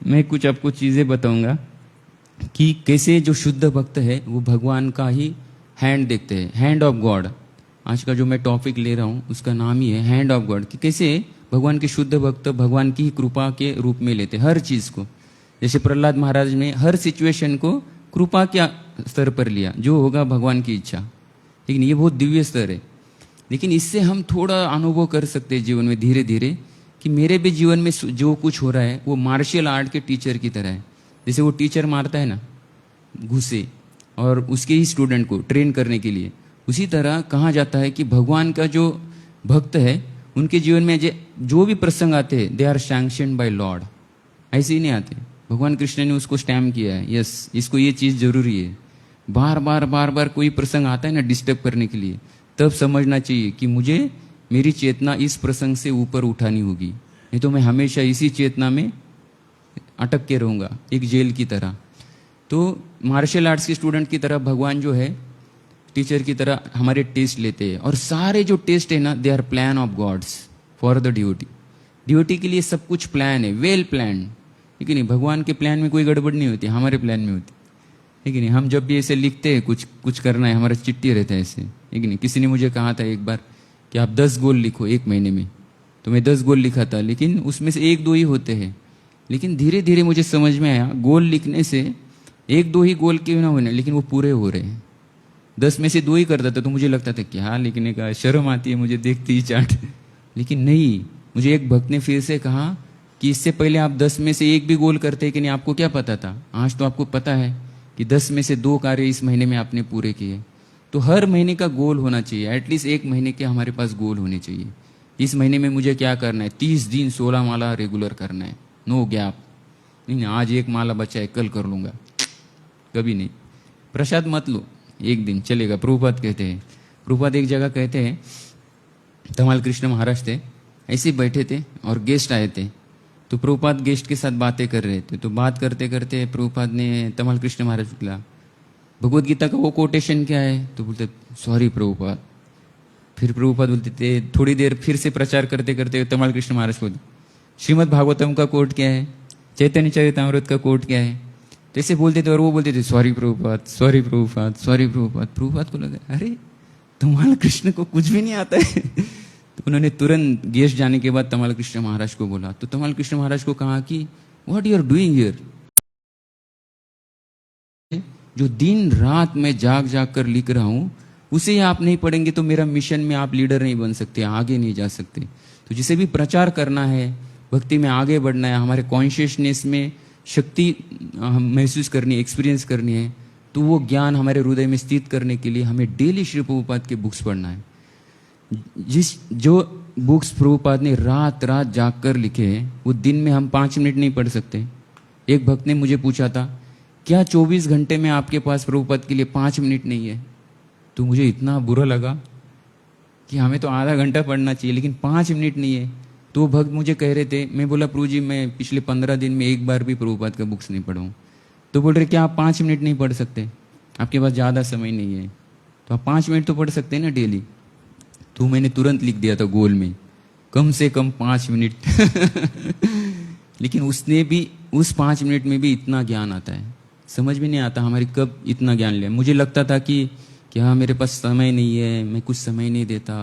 मैं कुछ आपको चीज़ें बताऊंगा कि कैसे जो शुद्ध भक्त है वो भगवान का ही हैंड देखते हैं, हैंड ऑफ गॉड। आज का जो मैं टॉपिक ले रहा हूँ उसका नाम ही है हैंड ऑफ गॉड, कि कैसे भगवान के शुद्ध भक्त भगवान की कृपा के रूप में लेते हर चीज़ को। जैसे प्रहलाद महाराज ने हर सिचुएशन को कृपा के स्तर पर लिया, जो होगा भगवान की इच्छा। लेकिन ये बहुत दिव्य स्तर है। लेकिन इससे हम थोड़ा अनुभव कर सकते हैं जीवन में धीरे धीरे कि मेरे भी जीवन में जो कुछ हो रहा है वो मार्शल आर्ट के टीचर की तरह है। जैसे वो टीचर मारता है ना घुसे, और उसके ही स्टूडेंट को ट्रेन करने के लिए, उसी तरह कहा जाता है कि भगवान का जो भक्त है उनके जीवन में जो भी प्रसंग आते हैं they are sanctioned by lord. ऐसे ही नहीं आते, भगवान कृष्ण ने उसको स्टैम्प किया है, यस इसको ये चीज़ जरूरी है। बार बार कोई प्रसंग आता है ना डिस्टर्ब करने के लिए, तब समझना चाहिए कि मुझे मेरी चेतना इस प्रसंग से ऊपर उठानी होगी, नहीं तो मैं हमेशा इसी चेतना में अटक के रहूँगा, एक जेल की तरह। तो मार्शल आर्ट्स के स्टूडेंट की तरह भगवान जो है टीचर की तरह हमारे टेस्ट लेते हैं, और सारे जो टेस्ट है ना they are plan of gods for the duty. Duty के लिए सब कुछ प्लान है, वेल प्लान। लेकिन नहीं, भगवान के प्लान में कोई गड़बड़ नहीं होती, हमारे प्लान में होती। लेकिन नहीं, हम जब भी ऐसे लिखते हैं कुछ करना है, हमारा चिट्ठी रहता है ऐसे। लेकिन नहीं, किसी ने मुझे कहा था एक बार कि आप 10 गोल लिखो 1 महीने में, तो मैं 10 गोल लिखा था, लेकिन उसमें से 1-2 ही होते हैं। लेकिन धीरे धीरे मुझे समझ में आया, गोल लिखने से 1-2 ही गोल क्यों ना होने, लेकिन वो पूरे हो रहे हैं। 10 में से 2 ही करता था तो मुझे लगता था क्या लिखने का, शर्म आती है मुझे देखते ही चाट। लेकिन नहीं, मुझे एक भक्त ने फिर से कहा कि इससे पहले आप 10 में से 1 भी गोल करते कि नहीं, आपको क्या पता था? आज तो आपको पता है कि 10 में से 2 कार्य इस महीने में आपने पूरे किए। तो हर महीने का गोल होना चाहिए, एटलीस्ट 1 महीने के हमारे पास गोल होने चाहिए। इस महीने में मुझे क्या करना है, 30 दिन 16 माला रेगुलर करना है, नो गैप। नहीं, आज 1 माला बचा है, कल कर लूँगा, कभी नहीं। प्रसाद मत लो, 1 दिन चलेगा। प्रभुपाद कहते हैं, प्रभुपाद एक जगह कहते हैं, तमाल कृष्ण महाराज थे, ऐसे ही बैठे थे और गेस्ट आए थे। तो प्रभुपाद गेस्ट के साथ बातें कर रहे थे। तो बात करते करते प्रभुपाद ने तमाल कृष्ण महाराज को बोला, भगवत गीता का वो कोटेशन क्या है? तो बोलते सॉरी प्रभुपाद। फिर प्रभुपाद बोलते थे, थोड़ी देर फिर से प्रचार करते करते तमाल कृष्ण महाराज को, श्रीमद् भागवतम का कोट क्या है, चैतन्य चरितामृत का कोट क्या है? तो ऐसे बोलते थे और वो बोलते थे sorry Prabhupada, sorry Prabhupada, sorry Prabhupada. Prabhupada को लगा अरे तमाल कृष्ण को कुछ भी नहीं आता है। तो उन्होंने तुरंत गेस्ट जाने के बाद तमाल कृष्ण महाराज को बोला। तो तमाल कृष्ण महाराज को कहा कि what you are doing here? जो दिन रात मैं जाग जाग कर लिख रहा हूं, उसे आप नहीं पढ़ेंगे तो मेरा मिशन में आप लीडर नहीं बन सकते, आगे नहीं जा सकते। तो जिसे भी प्रचार करना है, भक्ति में आगे बढ़ना है, हमारे कॉन्शियसनेस में शक्ति महसूस करनी, एक्सपीरियंस करनी है, तो वो ज्ञान हमारे हृदय में स्थित करने के लिए हमें डेली श्री प्रभुपाद के बुक्स पढ़ना है। जो बुक्स प्रभुपाद ने रात रात जाग कर लिखे हैं, वो दिन में हम 5 मिनट नहीं पढ़ सकते। एक भक्त ने मुझे पूछा था, क्या 24 घंटे में आपके पास प्रभुपाद के लिए 5 मिनट नहीं है? तो मुझे इतना बुरा लगा कि हमें तो आधा घंटा पढ़ना चाहिए, लेकिन 5 मिनट नहीं है। तो वो भक्त मुझे कह रहे थे, मैं बोला प्रभु जी मैं पिछले 15 दिन में एक बार भी प्रभुपाद का बुक्स नहीं पढ़ा हूँ। तो बोल रहे क्या आप 5 मिनट नहीं पढ़ सकते? आपके पास ज़्यादा समय नहीं है, तो आप 5 मिनट तो पढ़ सकते हैं ना डेली। तो मैंने तुरंत लिख दिया था गोल में, कम से कम 5 मिनट। लेकिन उसने भी उस 5 मिनट में भी इतना ज्ञान आता है, समझ में नहीं आता हमारी कब इतना ज्ञान लिया। मुझे लगता था कि हाँ मेरे पास समय नहीं है, मैं कुछ समय नहीं देता,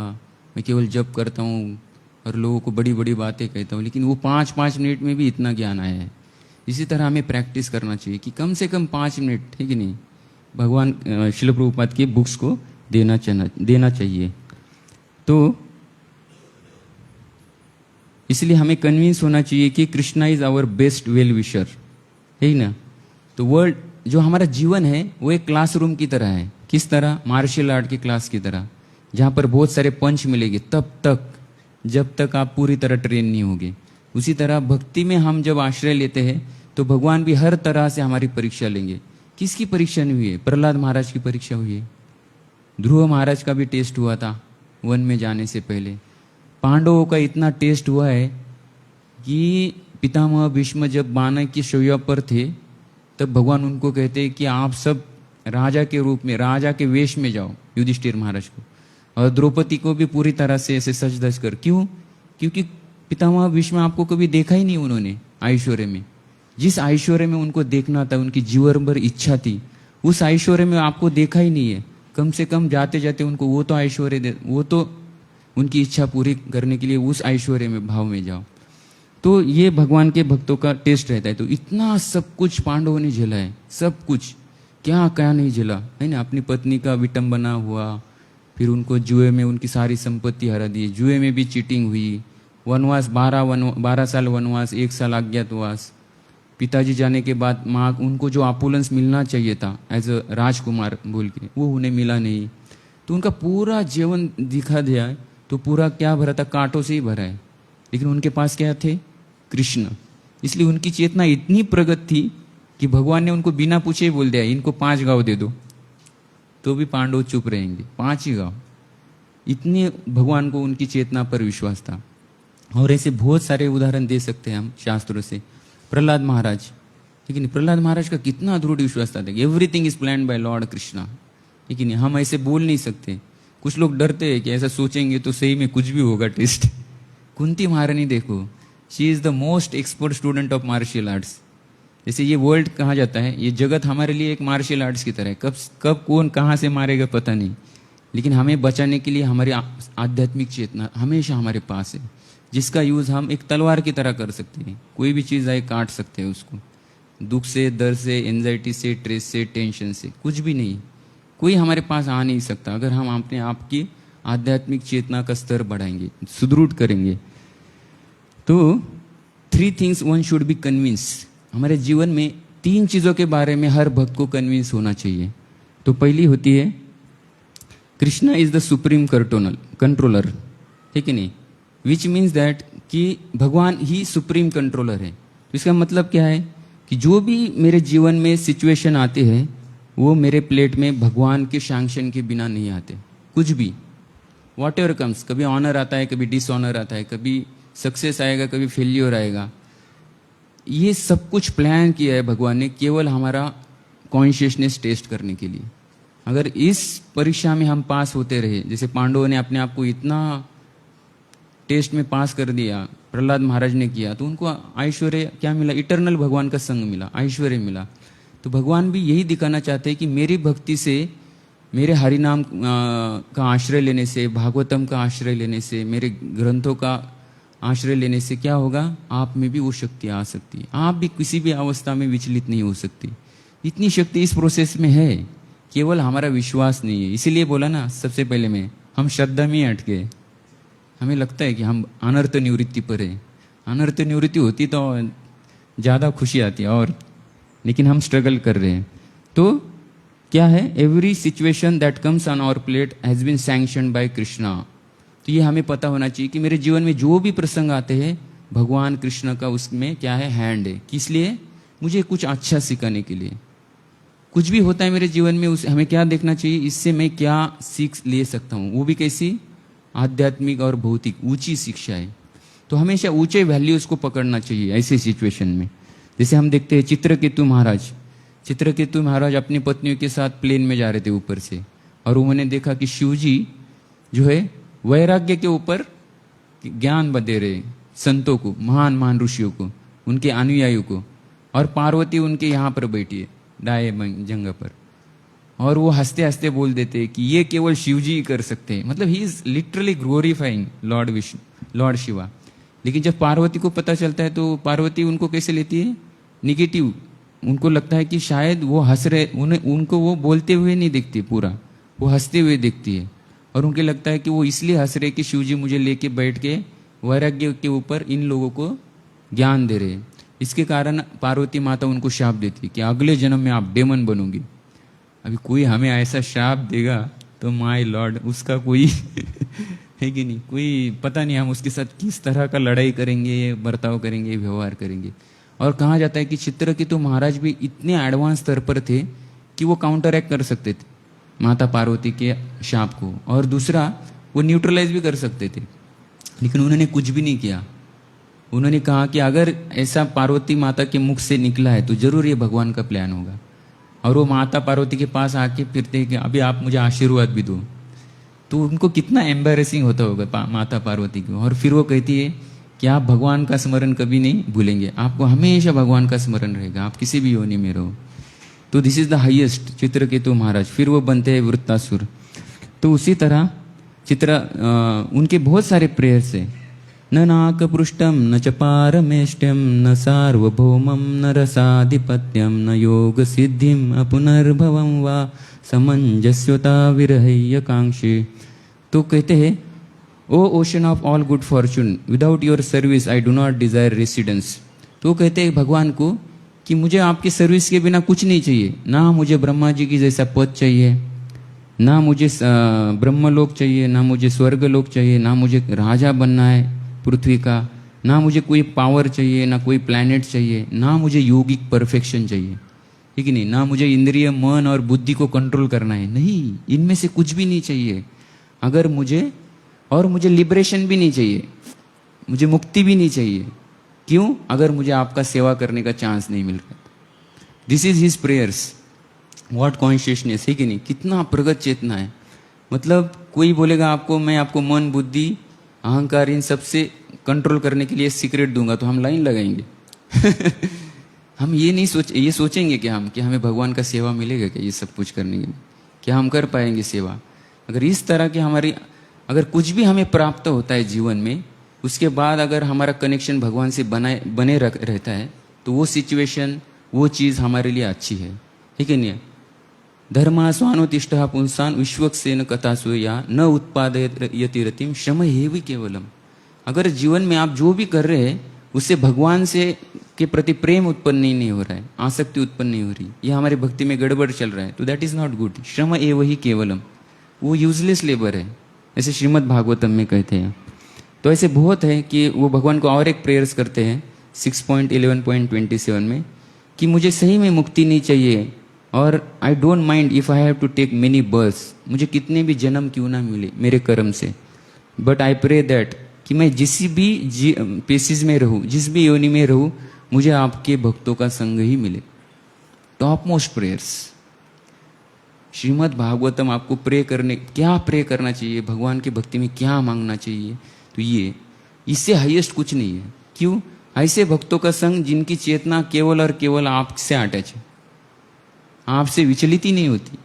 मैं केवल जप करता हूँ और लोगों को बड़ी बड़ी बातें कहता हूँ। लेकिन वो 5-5 मिनट में भी इतना ज्ञान आया है। इसी तरह हमें प्रैक्टिस करना चाहिए कि कम से कम 5 मिनट, ठीक है नहीं, भगवान श्रील प्रभुपाद की बुक्स को देना चाहिए। तो इसलिए हमें कन्विंस होना चाहिए कि Krishna is our best well wisher, है ना। तो वर्ल्ड जो हमारा जीवन है वो एक क्लासरूम की तरह है। किस तरह? मार्शल आर्ट की क्लास की तरह, जहाँ पर बहुत सारे पंच मिलेंगे तब तक, जब तक आप पूरी तरह ट्रेन नहीं होगे। उसी तरह भक्ति में हम जब आश्रय लेते हैं तो भगवान भी हर तरह से हमारी परीक्षा लेंगे। किसकी परीक्षा नहीं हुई है? प्रहलाद महाराज की परीक्षा हुई है, ध्रुव महाराज का भी टेस्ट हुआ था वन में जाने से पहले। पांडवों का इतना टेस्ट हुआ है कि पितामह भीष्म जब बानर की शैया पर थे तब भगवान उनको कहते हैं कि आप सब राजा के रूप में, राजा के वेश में जाओ, युधिष्ठिर महाराज को, और द्रौपदी को भी पूरी तरह से ऐसे सज धज कर। क्यों? क्योंकि पितामह भीष्म आपको कभी देखा ही नहीं उन्होंने ऐश्वर्य में। जिस ऐश्वर्य में उनको देखना था, उनकी जीवन भर इच्छा थी, उस ऐश्वर्य में आपको देखा ही नहीं है। कम से कम जाते जाते उनको वो तो ऐश्वर्य दे, वो तो उनकी इच्छा पूरी करने के लिए उस ऐश्वर्य में, भाव में जाओ। तो ये भगवान के भक्तों का टेस्ट रहता है। तो इतना सब कुछ पांडवों ने झेला है, सब कुछ, क्या क्या नहीं झेला है ना। अपनी पत्नी का विटंबना हुआ, फिर उनको जुए में उनकी सारी संपत्ति हरा दी, जुए में भी चीटिंग हुई, वनवास 12 साल वनवास, 1 साल अज्ञातवास, पिताजी जाने के बाद माँ उनको जो आपुलेंस मिलना चाहिए था एज अ राजकुमार बोल के, वो उन्हें मिला नहीं। तो उनका पूरा जीवन दिखा दिया, तो पूरा क्या भरा था? कांटों से ही भरा है। लेकिन उनके पास क्या थे? कृष्ण। इसलिए उनकी चेतना इतनी प्रगत थी कि भगवान ने उनको बिना पूछे ही बोल दिया, इनको 5 गांव दे दो, तो भी पांडव चुप रहेंगे, 5 ही गांव। इतने भगवान को उनकी चेतना पर विश्वास था। और ऐसे बहुत सारे उदाहरण दे सकते हैं हम शास्त्रों से। प्रहलाद महाराज, लेकिन प्रहलाद महाराज का कितना दृढ़ विश्वास था, everything is planned by lord Krishna. लेकिन हम ऐसे बोल नहीं सकते। कुछ लोग डरते हैं कि ऐसा सोचेंगे तो सही में कुछ भी होगा टेस्ट। कुंती महारानी देखो, she is the most expert student of martial arts. जैसे ये वर्ल्ड कहा जाता है, ये जगत हमारे लिए एक मार्शल आर्ट्स की तरह है। कब कौन कहाँ से मारेगा पता नहीं, लेकिन हमें बचाने के लिए हमारी आध्यात्मिक चेतना हमेशा हमारे पास है, जिसका यूज़ हम एक तलवार की तरह कर सकते हैं। कोई भी चीज़ आए काट सकते हैं उसको, दुख से, दर्द से, एंजाइटी से, स्ट्रेस से, टेंशन से, कुछ भी नहीं, कोई हमारे पास आ नहीं सकता अगर हम अपने आप की आध्यात्मिक चेतना का स्तर बढ़ाएंगे, सुदृढ़ करेंगे। तो 3 things one should be convince. हमारे जीवन में 3 चीज़ों के बारे में हर भक्त को कन्विंस होना चाहिए। तो पहली होती है Krishna is the supreme controller, ठीक है नहीं, विच मीन्स दैट कि भगवान ही सुप्रीम कंट्रोलर है। तो इसका मतलब क्या है कि जो भी मेरे जीवन में सिचुएशन आते हैं वो मेरे प्लेट में भगवान के सैंक्शन के बिना नहीं आते। कुछ भी वॉट एवर कम्स, कभी ऑनर आता है, कभी डिसऑनर आता है, कभी सक्सेस आएगा, कभी फेल्योर आएगा, ये सब कुछ प्लान किया है भगवान ने केवल हमारा कॉन्शियसनेस टेस्ट करने के लिए। अगर इस परीक्षा में हम पास होते रहे, जैसे पांडवों ने अपने आप को इतना टेस्ट में पास कर दिया, प्रहलाद महाराज ने किया, तो उनको ऐश्वर्य क्या मिला? इटर्नल भगवान का संग मिला, ऐश्वर्य मिला। तो भगवान भी यही दिखाना चाहते हैं कि मेरी भक्ति से, मेरे हरिनाम का आश्रय लेने से, भागवतम का आश्रय लेने से, मेरे ग्रंथों का आश्रय लेने से क्या होगा? आप में भी वो शक्ति आ सकती है, आप भी किसी भी अवस्था में विचलित नहीं हो सकती। इतनी शक्ति इस प्रोसेस में है, केवल हमारा विश्वास नहीं है। इसीलिए बोला ना सबसे पहले में, हम श्रद्धा में अट गए। हमें लगता है कि हम अनर्थ निवृत्ति पर है, अनर्थ निवृत्ति होती तो ज़्यादा खुशी आती है, और लेकिन हम स्ट्रगल कर रहे हैं। तो क्या है? Every situation that comes on our plate has been sanctioned by Krishna. तो ये हमें पता होना चाहिए कि मेरे जीवन में जो भी प्रसंग आते हैं भगवान कृष्ण का उसमें क्या है? हैंड है। किस लिए? मुझे कुछ अच्छा सिखाने के लिए। कुछ भी होता है मेरे जीवन में, उस हमें क्या देखना चाहिए? इससे मैं क्या सीख ले सकता हूँ, वो भी कैसी? आध्यात्मिक और भौतिक ऊंची शिक्षा है। तो हमेशा ऊंचे वैल्यूज को पकड़ना चाहिए ऐसे सिचुएशन में। जैसे हम देखते हैं चित्रकेतु महाराज अपनी पत्नियों के साथ प्लेन में जा रहे थे ऊपर से, और उन्होंने देखा कि शिव जी जो है वैराग्य के ऊपर ज्ञान दे रहे संतों को, महान महान ऋषियों को, उनके अनुयायियों को, और पार्वती उनके यहाँ पर बैठी है दाएं जंगा पर, और वो हंसते हंसते बोल देते कि ये केवल शिव जी ही कर सकते हैं। मतलब he is literally glorifying Lord Vishnu, Lord Shiva. लेकिन जब पार्वती को पता चलता है तो पार्वती उनको कैसे लेती है? निगेटिव। उनको लगता है कि शायद वो हंस रहे, उनको वो बोलते हुए नहीं देखती, पूरा वो हंसते हुए देखती है, और उनको लगता है कि वो इसलिए हंस रहे कि शिव जी मुझे लेके बैठ के वैराग्य के ऊपर इन लोगों को ज्ञान दे रहे हैं। इसके कारण पार्वती माता उनको शाप देती है कि अगले जन्म में आप डेमन बनोगी। अभी कोई हमें ऐसा शाप देगा तो माय लॉर्ड, उसका कोई है कि नहीं, कोई पता नहीं हम उसके साथ किस तरह का लड़ाई करेंगे, बर्ताव करेंगे, व्यवहार करेंगे। और कहा जाता है कि चित्रकेतु महाराज भी इतने एडवांस स्तर पर थे कि वो काउंटर एक्ट कर सकते थे माता पार्वती के शाप को, और दूसरा वो न्यूट्रलाइज भी कर सकते थे। लेकिन उन्होंने कुछ भी नहीं किया। उन्होंने कहा कि अगर ऐसा पार्वती माता के मुख से निकला है तो जरूर ये भगवान का प्लान होगा। और वो माता पार्वती के पास आके फिरते हैं कि अभी आप मुझे आशीर्वाद भी दो। तो उनको कितना एम्बैरेसिंग होता होगा माता पार्वती को। और फिर वो कहती है कि आप भगवान का स्मरण कभी नहीं भूलेंगे, आपको हमेशा भगवान का स्मरण रहेगा, आप किसी भी योनि में रहो। तो this is the highest Chitraketu Maharaj. फिर वो बनते हैं वृत्तासुर। तो उसी तरह उनके बहुत सारे प्रेयर्स है। न नाकपृष्ठम न च पारमेष्ट्यम न सार्वभौमम न रसाधिपत्यम न योग सिद्धिम अपुनर्भवम वा समंजस्यता विरहय्य कांक्षे। तो कहते हैं, O ocean of all good fortune, without your service I do not desire residence. तो कहते हैं भगवान को कि मुझे आपकी सर्विस के बिना कुछ नहीं चाहिए। ना मुझे ब्रह्मा जी की जैसा पद चाहिए, ना मुझे ब्रह्मलोक चाहिए, ना मुझे स्वर्गलोक चाहिए, ना मुझे राजा बनना है पृथ्वी का, ना मुझे कोई पावर चाहिए, ना कोई प्लैनेट चाहिए, ना मुझे योगिक परफेक्शन चाहिए, ठीक है नहीं, ना मुझे इंद्रिय मन और बुद्धि को कंट्रोल करना है। नहीं, इनमें से कुछ भी नहीं चाहिए। अगर मुझे लिबरेशन भी नहीं चाहिए, मुझे मुक्ति भी नहीं चाहिए। क्यों? अगर मुझे आपका सेवा करने का चांस नहीं मिल रहा। This is his prayers. What consciousness है कि नहीं, कितना प्रगत चेतना है। मतलब कोई बोलेगा आपको, मैं आपको मन बुद्धि अहंकार इन सब से कंट्रोल करने के लिए सीक्रेट दूंगा, तो हम लाइन लगाएंगे। हम ये सोचेंगे कि हमें भगवान का सेवा मिलेगा क्या? ये सब कुछ करने के लिए क्या हम कर पाएंगे सेवा? अगर इस तरह की हमारी, अगर कुछ भी हमें प्राप्त होता है जीवन में, उसके बाद अगर हमारा कनेक्शन भगवान से बने रहता है, तो वो सिचुएशन, वो चीज़ हमारे लिए अच्छी है, ठीक है नहीं? धर्मा स्वानुतिष्ठ पुंसान विश्वक्सेन कथासु या न उत्पादयति रतिम श्रम हेवि केवलम। अगर जीवन में आप जो भी कर रहे हैं उससे भगवान से के प्रति प्रेम उत्पन्न नहीं हो रहा है, आसक्ति उत्पन्न नहीं हो रही, ये हमारी भक्ति में गड़बड़ चल रहा है, तो दैट इज नॉट गुड। श्रम एव ही केवलम, वो यूजलेस लेबर है, ऐसे श्रीमद् भागवतम में कहते हैं। तो ऐसे बहुत है कि वो भगवान को और एक प्रेयर्स करते हैं 6.11.27 में कि मुझे सही में मुक्ति नहीं चाहिए, और I don't mind if I have to take many births, मुझे कितने भी जन्म क्यों ना मिले मेरे कर्म से, बट आई प्रे दैट कि मैं जिस भी पेसिस में रहूं, जिस भी योनि में रहूं, मुझे आपके भक्तों का संग ही मिले। Top most prayers Shrimad Bhagavatam आपको प्रे करना चाहिए, भगवान की भक्ति में क्या मांगना चाहिए, तो ये इससे हाईएस्ट कुछ नहीं है। क्यों? ऐसे भक्तों का संग जिनकी चेतना केवल और केवल आपसे अटैच है, आपसे विचलित ही नहीं होती,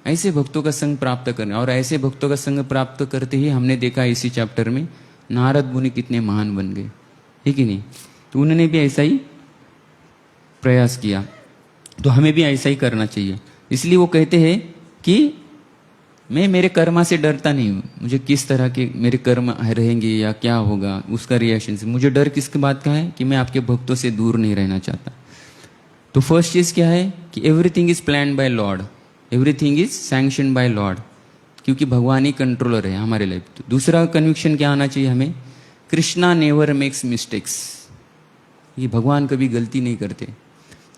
ऐसे भक्तों का संग प्राप्त करना। और ऐसे भक्तों का संग प्राप्त करते ही हमने देखा इसी चैप्टर में नारद मुनि कितने महान बन गए, है कि नहीं? तो उन्होंने भी ऐसा ही प्रयास किया, तो हमें भी ऐसा ही करना चाहिए। इसलिए वो कहते हैं कि मैं मेरे कर्मा से डरता नहीं हूँ, मुझे किस तरह के मेरे कर्म रहेंगे या क्या होगा उसका रिएक्शन से, मुझे डर किसकी बात का है कि मैं आपके भक्तों से दूर नहीं रहना चाहता। तो फर्स्ट चीज क्या है कि everything is plan by lord, everything is sanction by lord, क्योंकि भगवान ही कंट्रोलर है हमारे लाइफ। तो दूसरा कन्विक्शन क्या आना चाहिए हमें, कृष्णा नेवर मेक्स मिस्टेक्स, ये भगवान कभी गलती नहीं करते।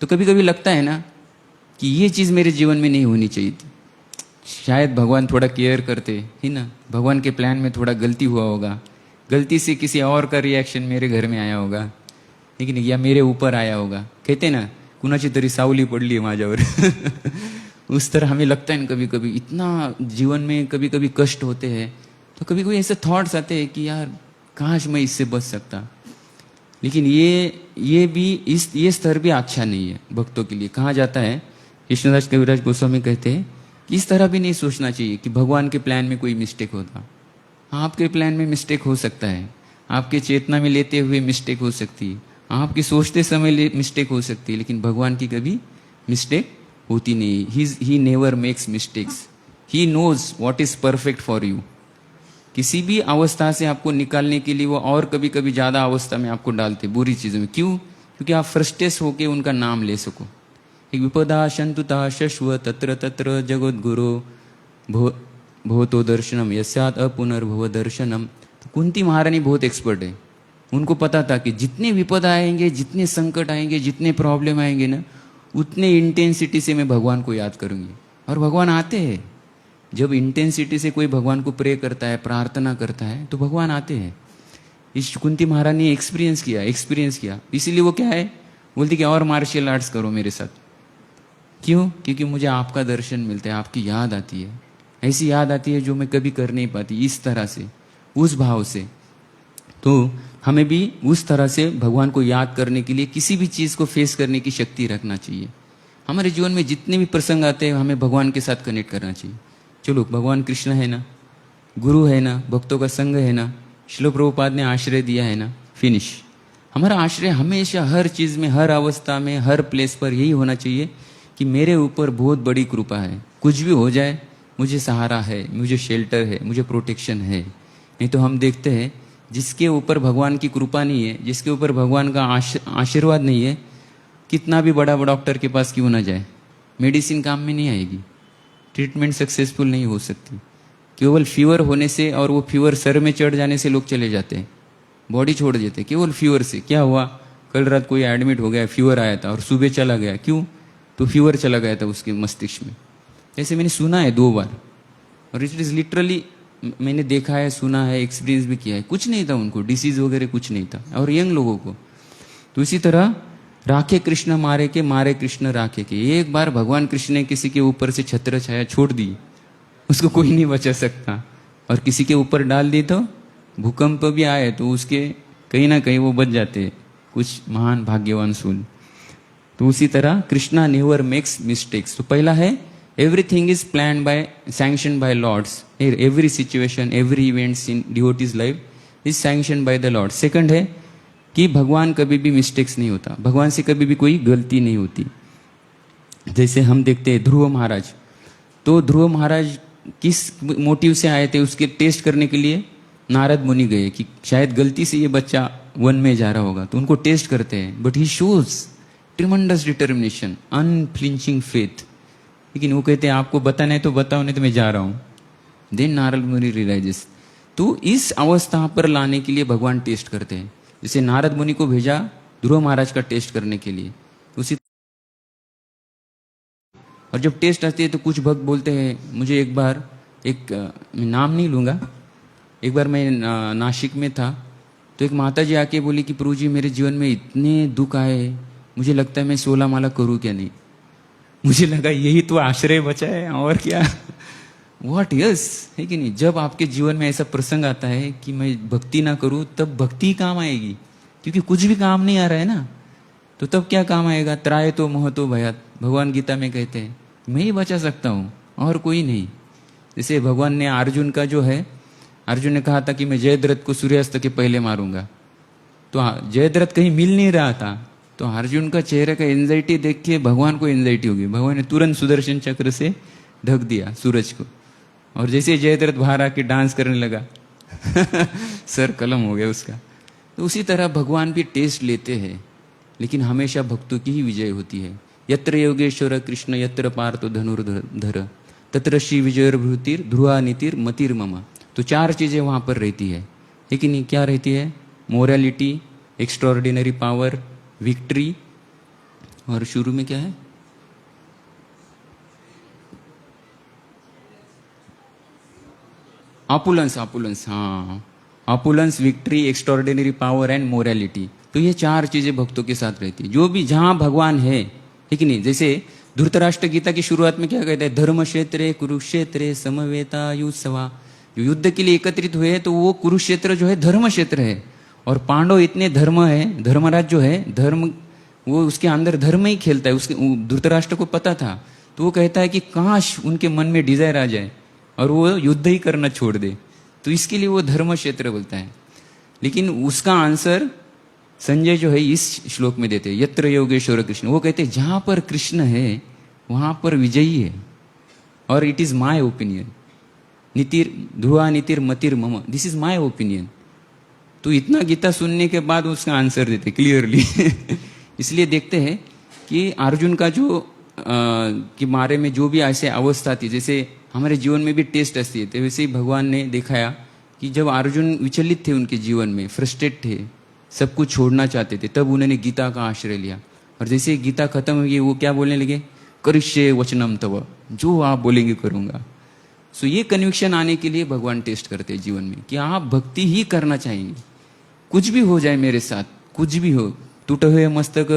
तो कभी कभी लगता है ना कि ये चीज़ मेरे जीवन में नहीं होनी चाहिए थी, शायद भगवान थोड़ा केयर करते ही ना, भगवान के प्लान में थोड़ा गलती हुआ होगा, गलती से किसी और का रिएक्शन मेरे घर में आया होगा, लेकिन या मेरे ऊपर आया होगा, कहते ना कुणाची तरी सावली पडली है माझ्यावर उस तरह हमें लगता है कभी कभी, इतना जीवन में कभी कभी कष्ट होते हैं, तो कभी कभी ऐसे थॉट्स आते हैं कि यार काश मैं इससे बच सकता। लेकिन ये भी ये स्तर भी अच्छा नहीं है भक्तों के लिए। कहा जाता है, कृष्णदास कविराज गोस्वामी कहते हैं कि इस तरह भी नहीं सोचना चाहिए कि भगवान के प्लान में कोई मिस्टेक होता। आपके प्लान में मिस्टेक हो सकता है, आपके चेतना में लेते हुए मिस्टेक हो सकती है, आपकी सोचते समय मिस्टेक हो सकती है, लेकिन भगवान की कभी मिस्टेक होती नहीं। He never makes mistakes, he knows what is perfect for you. किसी भी अवस्था से आपको निकालने के लिए वो और कभी कभी ज्यादा अवस्था में आपको डालते बुरी चीजों में। क्यों? क्योंकि आप फ्रस्ट्रेट होके उनका नाम ले सको। एक विपदा शंतुता शश्व तत्र तत्र जगद्गुरो भवतो दर्शनम यस्यात् अपुनर्भव दर्शनम। तो कुंती महारानी बहुत एक्सपर्ट है, उनको पता था कि जितने विपदा आएंगे, जितने संकट आएंगे, जितने प्रॉब्लम आएंगे ना, उतने इंटेंसिटी से मैं भगवान को याद करूंगी। और भगवान आते हैं, जब इंटेंसिटी से कोई भगवान को प्रे करता है, प्रार्थना करता है, तो भगवान आते हैं। इस कुंती महारानी ने एक्सपीरियंस किया। इसीलिए वो क्या है, बोलती कि और मार्शल आर्ट्स करो मेरे साथ। क्यों? क्योंकि मुझे आपका दर्शन मिलता है, आपकी याद आती है, ऐसी याद आती है जो मैं कभी कर नहीं पाती, इस तरह से, उस भाव से। तो हमें भी उस तरह से भगवान को याद करने के लिए किसी भी चीज को फेस करने की शक्ति रखना चाहिए। हमारे जीवन में जितने भी प्रसंग आते हैं, हमें भगवान के साथ कनेक्ट करना चाहिए। चलो, भगवान कृष्ण है ना, गुरु है ना, भक्तों का संग है ना, श्रील प्रभुपाद ने आश्रय दिया है ना, फिनिश। हमारा आश्रय हमेशा हर चीज में, हर अवस्था में, हर प्लेस पर यही होना चाहिए कि मेरे ऊपर बहुत बड़ी कृपा है, कुछ भी हो जाए मुझे सहारा है, मुझे शेल्टर है, मुझे प्रोटेक्शन है। नहीं तो हम देखते हैं जिसके ऊपर भगवान की कृपा नहीं है, जिसके ऊपर भगवान का आशीर्वाद नहीं है, कितना भी बड़ा डॉक्टर के पास क्यों ना जाए, मेडिसिन काम में नहीं आएगी, ट्रीटमेंट सक्सेसफुल नहीं हो सकती। केवल फीवर होने से और वो फीवर सर में चढ़ जाने से लोग चले जाते हैं, बॉडी छोड़ देते हैं केवल फीवर से। क्या हुआ, कल रात कोई एडमिट हो गया, फीवर आया था और सुबह चला गया। क्यों? तो फीवर चला गया था उसके मस्तिष्क में। ऐसे मैंने सुना है 2 बार, और इट इज लिटरली मैंने देखा है, सुना है, एक्सपीरियंस भी किया है। कुछ नहीं था उनको, डिसीज वगैरह कुछ नहीं था, और यंग लोगों को। तो इसी तरह राखे कृष्ण मारे के, मारे कृष्ण राखे के। एक बार भगवान कृष्ण ने किसी के ऊपर से छत्र छाया छोड़ दी, उसको कोई नहीं बचा सकता। और किसी के ऊपर डाल दी तो भूकंप भी आए तो उसके कहीं ना कहीं वो बच जाते, कुछ महान भाग्यवान सूल। तो उसी तरह कृष्णा नेवर मेक्स मिस्टेक्स। तो पहला है everything is planned by, sanctioned by Lords. Every situation, every events in devotee's life is sanctioned by the Lord. Second है कि भगवान कभी भी मिस्टेक्स नहीं होता, भगवान से कभी भी कोई गलती नहीं होती. जैसे हम देखते हैं ध्रुव महाराज, तो ध्रुव महाराज किस मोटिव से आए थे, उसके टेस्ट करने के लिए नारद मुनि गए कि शायद गलती से ये बच्चा वन में जा रहा होगा, तो उनको टेस्ट करते हैं. But he shows tremendous determination, unflinching faith. लेकिन वो कहते हैं आपको बताना है तो बताओ, नहीं तो मैं जा रहा हूं. देन नारद मुनि रियलाइजेस. तो इस अवस्था पर लाने के लिए भगवान टेस्ट करते हैं. जैसे नारद मुनि को भेजा ध्रुव महाराज का टेस्ट करने के लिए, उसी और जब टेस्ट आती है तो कुछ भक्त बोलते हैं, मुझे एक बार मैं नाम नहीं लूंगा, एक बार मैं नासिक में था, तो एक माता जी आके बोली कि प्रभु जी मेरे जीवन में इतने दुख आए, मुझे लगता है मैं 16 माला करूं क्या नहीं. मुझे लगा यही तो आश्रय बचा है और क्या. व्हाट यस है कि नहीं. जब आपके जीवन में ऐसा प्रसंग आता है कि मैं भक्ति ना करूं, तब भक्ति काम आएगी, क्योंकि कुछ भी काम नहीं आ रहा है ना, तो तब क्या काम आएगा. त्राय तो मोह तो भयात, भगवान गीता में कहते हैं मैं ही बचा सकता हूं और कोई नहीं. जैसे भगवान ने अर्जुन का जो है, अर्जुन ने कहा था कि मैं जयद्रथ को सूर्यास्त के पहले मारूंगा, तो जयद्रथ कहीं मिल नहीं रहा था, तो अर्जुन का चेहरे का एंजाइटी देख के भगवान को एंजाइटी हो गई. भगवान ने तुरंत सुदर्शन चक्र से ढक दिया सूरज को, और जैसे जयद्रथ बाहर आके डांस करने लगा सर कलम हो गया उसका. तो उसी तरह भगवान भी टेस्ट लेते हैं, लेकिन हमेशा भक्तों की ही विजय होती है. यत्र योगेश्वर कृष्ण यत्र पार्थ धनुर्धर तत्र श्री विजयर्भूतिर ध्रुवा नीतिर मतिर मम. तो 4 चीजें वहां पर रहती है, लेकिन क्या रहती है. मोरालिटी, एक्स्ट्राऑर्डिनरी पावर, विक्ट्री, और शुरू में क्या है, ऑपुलेंस. हाँ, opulence, victory, extraordinary power and morality. तो ये 4 चीजें भक्तों के साथ रहती है. जो भी जहां भगवान है, ठीक नहीं. जैसे धृतराष्ट्र गीता की शुरुआत में क्या कहता है, धर्म क्षेत्रे कुरुक्षेत्रे समवेता युत्सवा. जो युद्ध के लिए एकत्रित हुए तो वो कुरुक्षेत्र जो है धर्म क्षेत्र है, और पांडव इतने धर्म है, धर्मराज जो है धर्म, वो उसके अंदर धर्म ही खेलता है. उसके धृतराष्ट्र को पता था, तो वो कहता है कि काश उनके मन में डिजायर आ जाए और वो युद्ध ही करना छोड़ दे. तो इसके लिए वो धर्म क्षेत्र बोलता है. लेकिन उसका आंसर संजय जो है इस श्लोक में देते हैं, यत्र योगेश्वर कृष्ण. वो कहते हैं जहां पर कृष्ण है वहां पर विजयी है, और it is my opinion. नितिर Dhruva नितिर मतिर मम, दिस इज माय ओपिनियन. तो इतना गीता सुनने के बाद उसका आंसर देते क्लियरली. इसलिए देखते हैं कि अर्जुन का जो कि मारे में जो भी ऐसे अवस्था थी, जैसे हमारे जीवन में भी टेस्ट आती है, तो वैसे ही भगवान ने दिखाया कि जब अर्जुन विचलित थे उनके जीवन में, फ्रस्ट्रेट थे, सब कुछ छोड़ना चाहते थे, तब उन्होंने गीता का आश्रय लिया. और जैसे गीता खत्म हो गई, वो क्या बोलने लगे, करिष्ये वचनम तव, जो आप बोलेंगे करूंगा. सो ये कन्विक्शन आने के लिए भगवान टेस्ट करते हैं जीवन में कि आप भक्ति ही करना चाहेंगे, कुछ भी हो जाए मेरे साथ, कुछ भी हो. तुटो हे मस्तक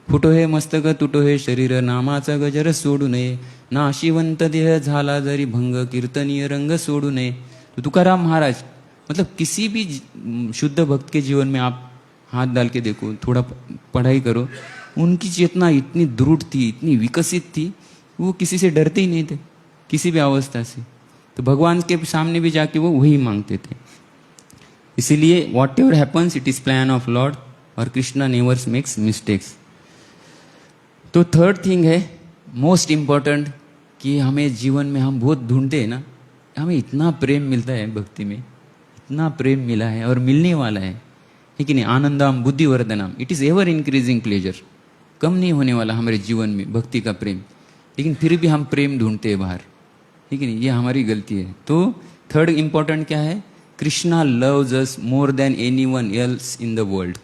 फुटो हे मस्तक तुटो हे शरीर, नामाचा गजर सोडू नये, नाशिवंत देह झाला जरी भंग, कीर्तनीय रंग सोडू नये. तो तुकाराम महाराज, मतलब किसी भी शुद्ध भक्त के जीवन में आप हाथ डाल के देखो, थोड़ा पढ़ाई करो, उनकी चेतना इतनी दृढ़ थी, इतनी विकसित थी, वो किसी से डरते ही नहीं थे, किसी भी अवस्था से. तो भगवान के सामने भी जाके वो वही मांगते थे. इसीलिए what ever happens it is plan of Lord, और कृष्णा नेवर मेक्स मिस्टेक्स. तो थर्ड थिंग है मोस्ट इंपॉर्टेंट, कि हमें जीवन में हम बहुत ढूंढते हैं ना, हमें इतना प्रेम मिलता है भक्ति में, इतना प्रेम मिला है और मिलने वाला है कि नहीं. आनंदम बुद्धिवर्धनम, it is ever increasing pleasure. कम नहीं होने वाला हमारे जीवन में भक्ति का प्रेम, लेकिन फिर भी हम प्रेम ढूंढते हैं बाहर, ठीक है नहीं. ये हमारी गलती है. तो थर्ड इंपॉर्टेंट क्या है, Krishna loves us more than anyone else in the world.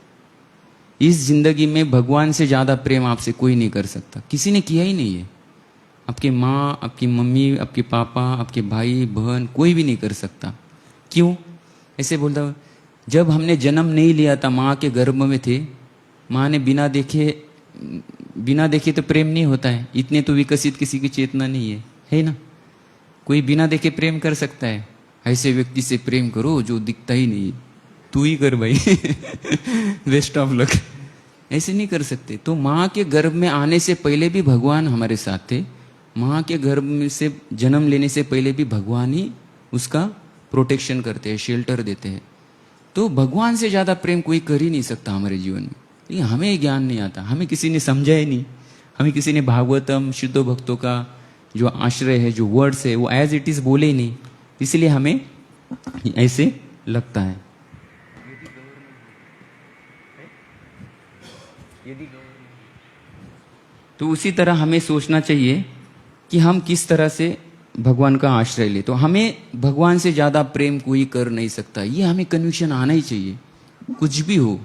इस जिंदगी में भगवान से ज्यादा प्रेम आपसे कोई नहीं कर सकता, किसी ने किया ही नहीं है. आपके माँ, आपकी मम्मी, आपके पापा, आपके भाई बहन, कोई भी नहीं कर सकता. क्यों ऐसे बोलता हूँ, जब हमने जन्म नहीं लिया था, माँ के गर्भ में थे, माँ ने बिना देखे तो प्रेम नहीं होता है. इतने तो विकसित किसी की चेतना नहीं है ना. कोई बिना देखे प्रेम कर सकता है. ऐसे व्यक्ति से प्रेम करो जो दिखता ही नहीं, तू ही कर भाई. Best of luck. ऐसे नहीं कर सकते. तो माँ के गर्भ में आने से पहले भी भगवान हमारे साथ थे, माँ के गर्भ में से जन्म लेने से पहले भी भगवान ही उसका प्रोटेक्शन करते हैं, शेल्टर देते हैं। तो भगवान से ज़्यादा प्रेम कोई कर ही नहीं सकता हमारे जीवन में। लेकिन हमें ज्ञान नहीं आता, हमें किसी ने समझाया नहीं, हमें किसी ने भागवतम शुद्ध भक्तों का जो आश्रय है, जो वर्ड्स है, वो एज इट इज़ बोले ही नहीं, इसलिए हमें ऐसे लगता है। तो उसी तरह हमें सोचना चाहिए कि हम किस तरह से भगवान का आश्रय ले। तो हमें भगवान से ज़्यादा प्रेम कोई कर नहीं सकता, ये हमें कन्विक्शन आना ही चाहिए। कुछ भी हो,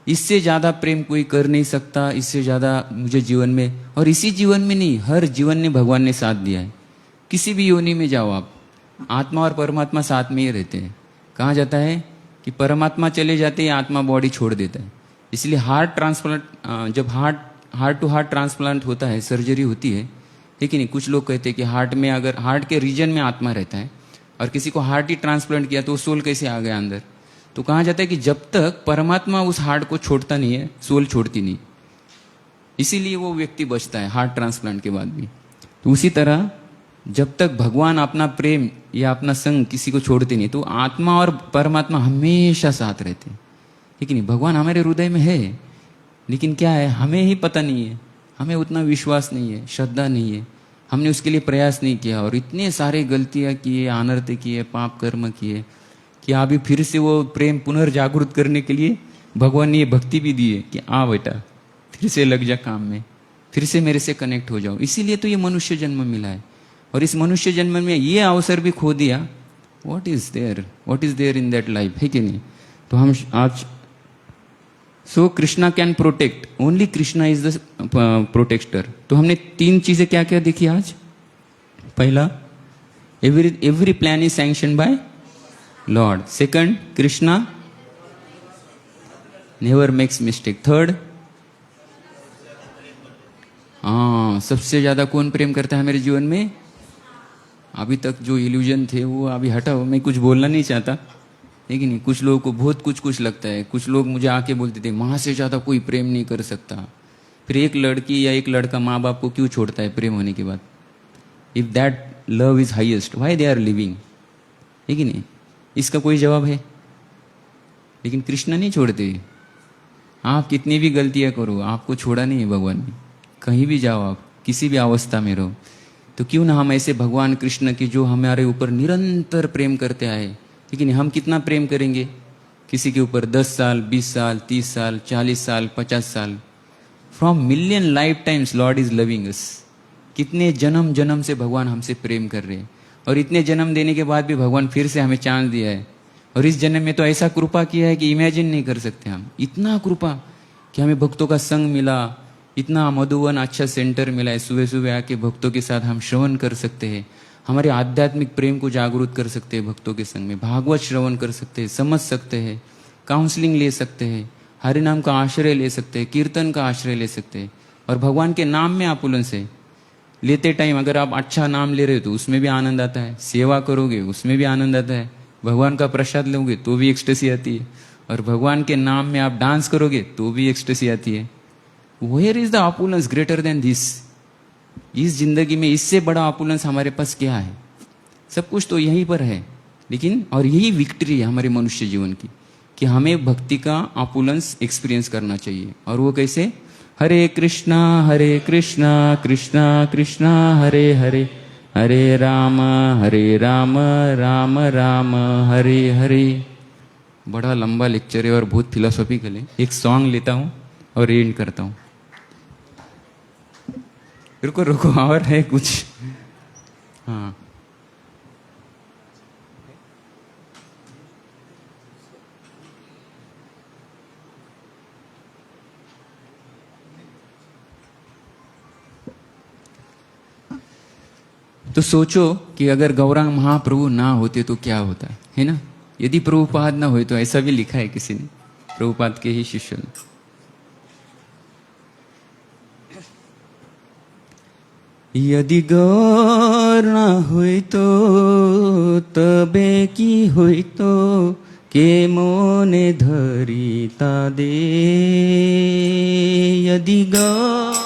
इससे ज़्यादा प्रेम कोई कर नहीं सकता, इससे ज़्यादा मुझे जीवन में, और इसी जीवन में नहीं, हर जीवन में भगवान ने साथ दिया है। किसी भी योनि में जाओ आप, आत्मा और परमात्मा साथ में ही रहते हैं। कहा जाता है कि परमात्मा चले जाते हैं, आत्मा बॉडी छोड़ देता है। इसलिए हार्ट ट्रांसप्लांट, जब हार्ट टू हार्ट ट्रांसप्लांट होता है, सर्जरी होती है, ठीक है नहीं, कुछ लोग कहते हैं कि हार्ट में, अगर हार्ट के रीजन में आत्मा रहता है और किसी को हार्ट ही ट्रांसप्लांट किया तो सोल कैसे आ गया अंदर। तो कहा जाता है कि जब तक परमात्मा उस हार्ट को छोड़ता नहीं है, सोल छोड़ती नहीं, इसीलिए वो व्यक्ति बचता है हार्ट ट्रांसप्लांट के बाद भी। तो उसी तरह जब तक भगवान अपना प्रेम या अपना संग किसी को छोड़ते नहीं, तो आत्मा और परमात्मा हमेशा साथ रहते हैं, ठीक है नहीं। भगवान हमारे हृदय में है, लेकिन क्या है, हमें ही पता नहीं है, हमें उतना विश्वास नहीं है, श्रद्धा नहीं है, हमने उसके लिए प्रयास नहीं किया, और इतने सारे गलतियाँ किए, अनर्थ किए, पाप कर्म किए, कि अभी फिर से वो प्रेम पुनर्जागृत करने के लिए भगवान ने ये भक्ति भी दी है कि आ बेटा फिर से लग जा काम में, फिर से मेरे से कनेक्ट हो जाओ। इसीलिए तो ये मनुष्य जन्म मिला है, और इस मनुष्य जन्म में ये अवसर भी खो दिया। What is there in that life, है कि नहीं। तो हम आज so Krishna can protect, only Krishna is the protector. तो हमने 3 चीजें क्या क्या देखी आज। पहला, every plan is sanction by lord. Second, Krishna never makes mistake. Third, सबसे ज्यादा कौन प्रेम करता है मेरे जीवन में। अभी तक जो इल्यूजन थे वो अभी हटाओ, मैं कुछ बोलना नहीं चाहता, लेकिन नहीं, कुछ लोगों को बहुत कुछ लगता है। कुछ लोग मुझे आके बोलते थे माँ से ज़्यादा कोई प्रेम नहीं कर सकता। फिर एक लड़की या एक लड़का माँ बाप को क्यों छोड़ता है प्रेम होने के बाद। If that love is highest, why they are living, है कि नहीं। इसका कोई जवाब है। लेकिन कृष्ण नहीं छोड़ते। आप कितनी भी गलतियाँ करो, आपको छोड़ा नहीं है भगवान ने। कहीं भी जाओ आप, किसी भी अवस्था में रहो, तो क्यों ना हम ऐसे भगवान कृष्ण की जो हमारे ऊपर निरंतर प्रेम करते आए, लेकिन हम कितना प्रेम करेंगे किसी के ऊपर। 10 साल, 20 साल, 30 साल, 40 साल, 50 साल, from million life times Lord is loving अस। कितने जन्म जन्म से भगवान हमसे प्रेम कर रहे हैं, और इतने जन्म देने के बाद भी भगवान फिर से हमें चांस दिया है। और इस जन्म में तो ऐसा कृपा किया है कि इमेजिन नहीं कर सकते हम। इतना कृपा कि हमें भक्तों का संग मिला, इतना मधुवन अच्छा सेंटर मिला है, सुबह सुबह आके भक्तों के साथ हम श्रवण कर सकते हैं, हमारे आध्यात्मिक प्रेम को जागरूक कर सकते हैं भक्तों के संग में, भागवत श्रवण कर सकते हैं, समझ सकते हैं, काउंसलिंग ले सकते हैं, हरि नाम का आश्रय ले सकते हैं, कीर्तन का आश्रय ले सकते हैं। और भगवान के नाम में आपुलन से लेते टाइम अगर आप अच्छा नाम ले रहे हो तो उसमें भी आनंद आता है, सेवा करोगे उसमें भी आनंद आता है, भगवान का प्रसाद लोगे तो भी एक्सटेसी आती है, और भगवान के नाम में आप डांस करोगे तो भी एक्सटेसी आती है। Where is the opulence greater than this. इस जिंदगी में इससे बड़ा ऑपुलेंस हमारे पास क्या है। सब कुछ तो यहीं पर है, लेकिन और यही विक्ट्री है हमारे मनुष्य जीवन की, कि हमें भक्ति का ऑपुलेंस एक्सपीरियंस करना चाहिए। और वो कैसे, हरे कृष्णा कृष्णा कृष्णा हरे हरे, हरे राम राम राम हरे हरे। बड़ा लंबा लेक्चर है और बहुत फिलोसॉफिकल है। एक सॉन्ग लेता हूँ और एंड करता हूँ। रुको रुको, और है कुछ। हाँ, तो सोचो कि अगर गौरांग महाप्रभु ना होते तो क्या होता है ना। यदि प्रभुपाद ना होते तो, ऐसा भी लिखा है किसी ने, प्रभुपाद के ही शिष्य ने। यदि गौर ना हुई तो तबे की हुई तो के मोने धरिता दे। यदि गौर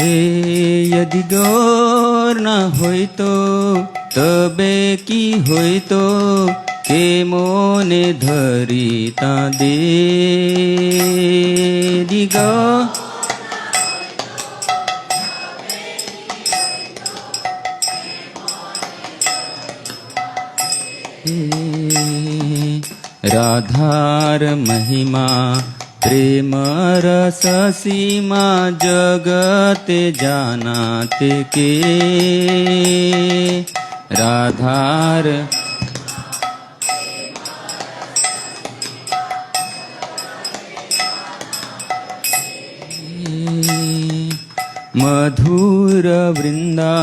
हे यदि गौर न होई तो तबे की होई तो के मोने धरिता दे दिगो राधार महिमा प्रेम रस सीमा जगते जानाते के राधार मधुर वृंदा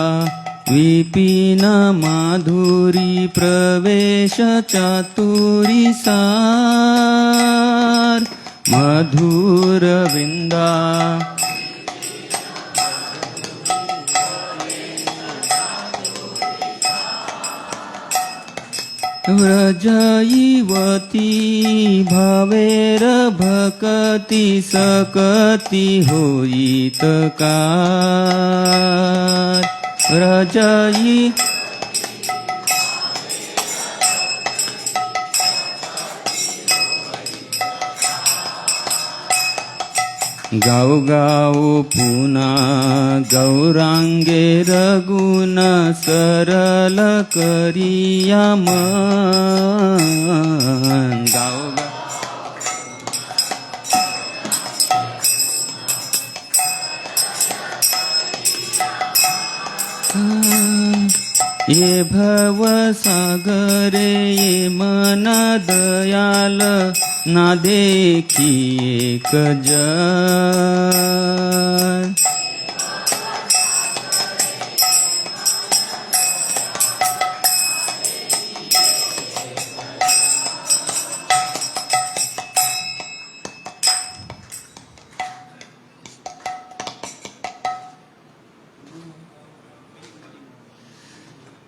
विपिन माधुरी प्रवेश चातुरी सार मधुर वृंदा व्रजयिवती भवेर भकति सकति होइतकार व्रजयि गाओ गाओ पुना गौरांगे रघुन सरल करिया मन गाओ ये भव सागरे ये मन दयाल ना देखी एक जन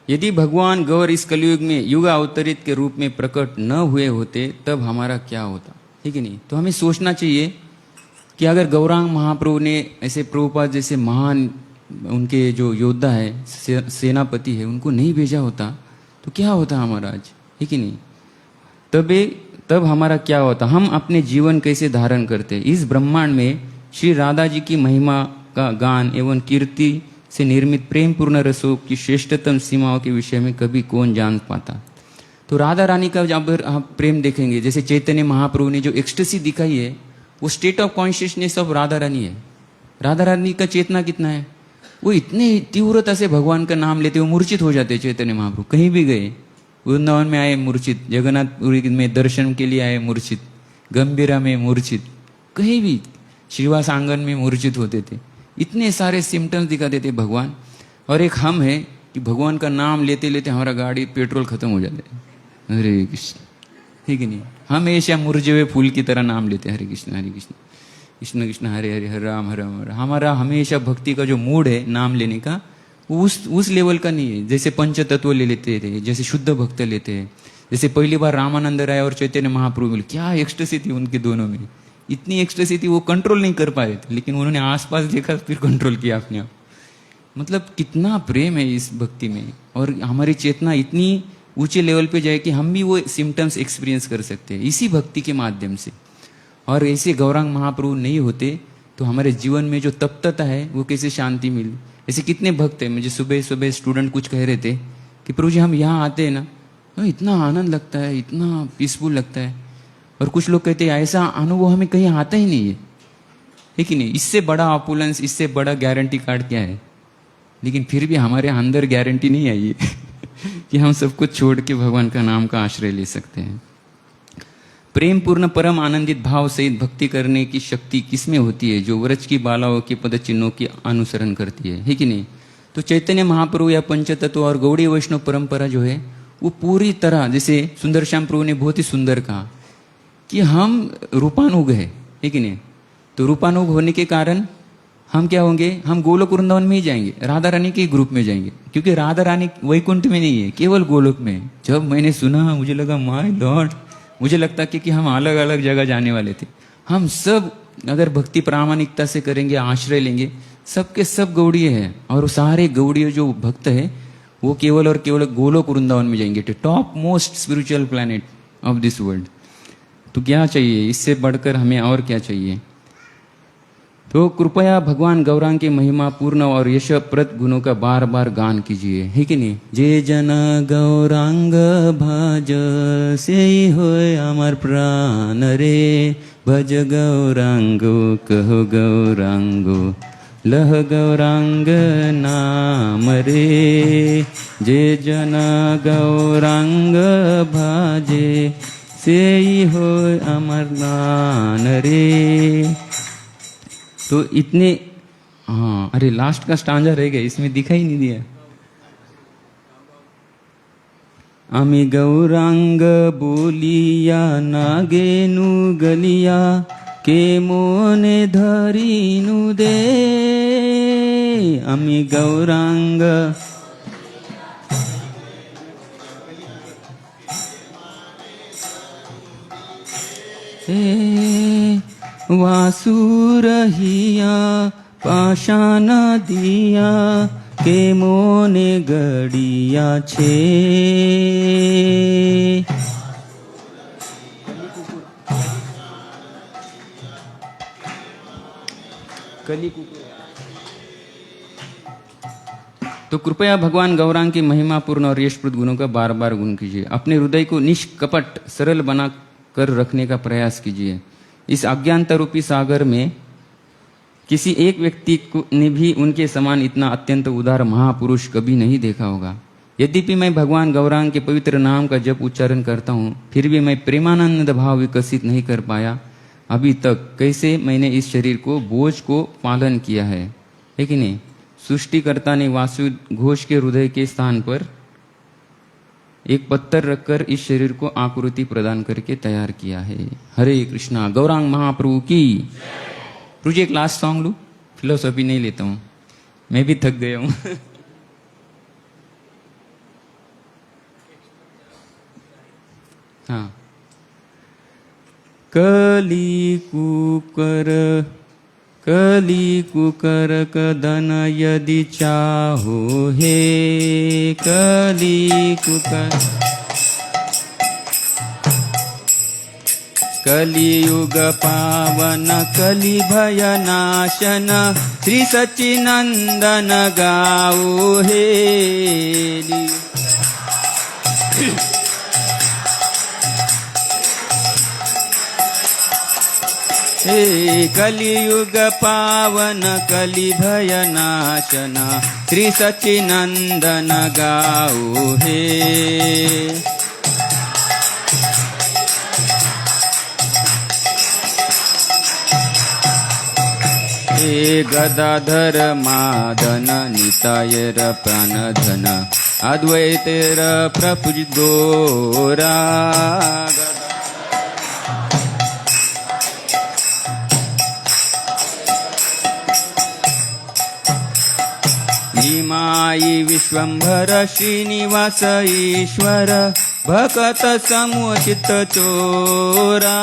यदि भगवान गौर इस कलयुग में युग अवतरित के रूप में प्रकट न हुए होते तब हमारा क्या होता, ठीक है नहीं। तो हमें सोचना चाहिए कि अगर गौरांग महाप्रभु ने ऐसे प्रभुपाद जैसे महान उनके जो योद्धा है सेनापति है उनको नहीं भेजा होता तो क्या होता हमारा आज, ठीक है नहीं। तब हमारा क्या होता, हम अपने जीवन कैसे धारण करते। इस ब्रह्मांड में श्री राधा जी की महिमा का गान एवं कीर्ति से निर्मित प्रेम पूर्ण रसों की श्रेष्ठतम सीमाओं के विषय में कभी कौन जान पाता। तो राधा रानी का जब आप प्रेम देखेंगे, जैसे चैतन्य महाप्रभु ने जो एक्सटेसी दिखाई है वो state of consciousness of Radha Rani है। राधा रानी का चेतना कितना है, वो इतने तीव्रता से भगवान का नाम लेते वो मूर्छित हो जाते। चैतन्य महाप्रभु कहीं भी गए, वृंदावन में आए मूर्छित, जगन्नाथपुरी में दर्शन के लिए आए मूर्छित, गंभीरा में मूर्छित, कहीं भी श्रीवास आंगन में मूर्छित होते थे। इतने सारे सिम्टम्स दिखाते थे भगवान। और एक हम है कि भगवान का नाम लेते लेते हमारा गाड़ी पेट्रोल खत्म हो जाता है। हरे कृष्ण, ठीक है नहीं, हमेशा मुरझे हुए फूल की तरह नाम लेते हैं हरे कृष्ण कृष्ण कृष्ण हरे हरे हरे राम हरे राम। हमारा हमेशा भक्ति का जो मूड है नाम लेने का वो उस लेवल का नहीं है जैसे पंच तत्व ले लेते थे, जैसे शुद्ध भक्त लेते हैं। जैसे पहली बार रामानंद राय और चैतन्य महाप्रभु मिले, क्या एक्सटेसी थी उनके दोनों में, इतनी एक्सटेसी थी वो कंट्रोल नहीं कर पा रहे थे, लेकिन उन्होंने आसपास देखा फिर कंट्रोल किया अपने आप। मतलब कितना प्रेम है इस भक्ति में, और हमारी चेतना इतनी ऊंचे लेवल पे जाए कि हम भी वो सिम्टम्स एक्सपीरियंस कर सकते हैं इसी भक्ति के माध्यम से। और ऐसे गौरांग महाप्रभु नहीं होते तो हमारे जीवन में जो तप्तता है वो कैसे शांति मिली। ऐसे कितने भक्त हैं, मुझे सुबह सुबह स्टूडेंट कुछ कह रहे थे कि प्रभु जी हम यहाँ आते हैं ना तो इतना आनंद लगता है, इतना पीसफुल लगता है। और कुछ लोग कहते हैं ऐसा अनुभव हमें कहीं आता ही नहीं है, है कि नहीं। इससे बड़ा ऑपुलेंस, इससे बड़ा गारंटी कार्ड क्या है। लेकिन फिर भी हमारे अंदर गारंटी नहीं आई है कि हम सब कुछ छोड़ के भगवान का नाम का आश्रय ले सकते हैं। प्रेम पूर्ण परम आनंदित भाव सहित भक्ति करने की शक्ति किसमें होती है, जो व्रज की बालाओं के पद चिन्हों की अनुसरण करती है कि नहीं। तो चैतन्य महाप्रभु या पंचतत्व और गौड़ी वैष्णव परंपरा जो है वो पूरी तरह, जैसे सुंदर श्याम प्रभु ने बहुत ही सुंदर कहा कि हम रूपानुग है कि नहीं। तो रूपानुग होने के कारण हम क्या होंगे, हम गोलोक वृंदावन में ही जाएंगे, राधा रानी के ग्रुप में जाएंगे, क्योंकि राधा रानी वैकुंठ में नहीं है, केवल गोलोक में। जब मैंने सुना मुझे लगा माय लॉर्ड, मुझे लगता कि हम अलग अलग जगह जाने वाले थे। हम सब अगर भक्ति प्रामाणिकता से करेंगे, आश्रय लेंगे सबके सब गौड़ीय है, और सारे गौड़ीय जो भक्त है वो केवल और केवल गोलोक वृंदावन में जाएंगे, top most spiritual planet of this world. तो क्या चाहिए इससे बढ़कर हमें, और क्या चाहिए? तो कृपया भगवान गौरांग के महिमा पूर्ण और यशप्रद गुणों का बार बार गान कीजिए, है कि नहीं? जे जन गौरांग भज से होय अमर प्राण रे, भज गौरांगो कहो गौरांगो लह गौरांग नाम रे। जे जन गौरांग भजे से होय अमर प्राण रे। तो इतने, हाँ अरे लास्ट का स्टांजा रह गया, इसमें दिखा ही नहीं दिया। आमी गौरांग बोलिया नागेनु गलिया, के मोने धरीनु दे। आमी गौरांग वासुरहिया पाषाण दिया, के मोने गड़िया छे। तो कृपया भगवान गौरांग की महिमापूर्ण और यशप्रद गुणों का बार बार गुण कीजिए। अपने हृदय को निष्कपट सरल बना कर रखने का प्रयास कीजिए। इस अज्ञानता रूपी सागर में किसी एक व्यक्ति ने भी उनके समान इतना अत्यंत उदार महापुरुष कभी नहीं देखा होगा। यद्यपि मैं भगवान गौरांग के पवित्र नाम का जप उच्चारण करता हूँ, फिर भी मैं प्रेमानंद भाव विकसित नहीं कर पाया अभी तक। कैसे मैंने इस शरीर को बोझ को पालन किया है कि नहीं? सृष्टिकर्ता ने वासु घोष के हृदय के स्थान पर एक पत्थर रखकर इस शरीर को आकृति प्रदान करके तैयार किया है। हरे कृष्णा, गौरांग महाप्रभु की। तुझे एक लास्ट सॉन्ग लू? फिलोसॉफी नहीं लेता हूं, मैं भी थक गया हूं। हाँ। कली कुकर कदन यदि चाहो हे, कली कुकर कलियुग पावन कलि भय नाशन, श्री सच्चिनंदन गाओ हे। हे कलियुग पावन कलि भय नाशन, श्री सच्चिनंदन गाओ हे। हे गदाधर मादन नितायर प्राणधन, अद्वैतेर प्रपूजित गोरा। निमाई विश्वंभर श्रीनिवास ईश्वर, भक्त समुचित चोरा।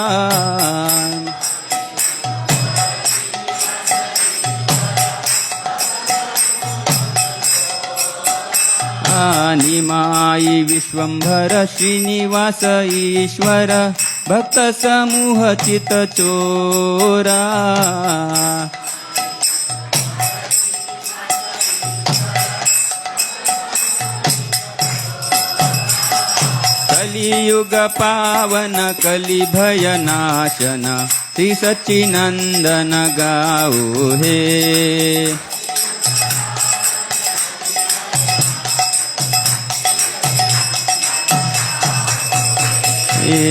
निमाई विश्वंभर श्रीनिवास ईश्वर, भक्त समूह चित चोरा। कलियुग पावन कलि भय नाशन, श्री सच्चिनंदन गाओ हे।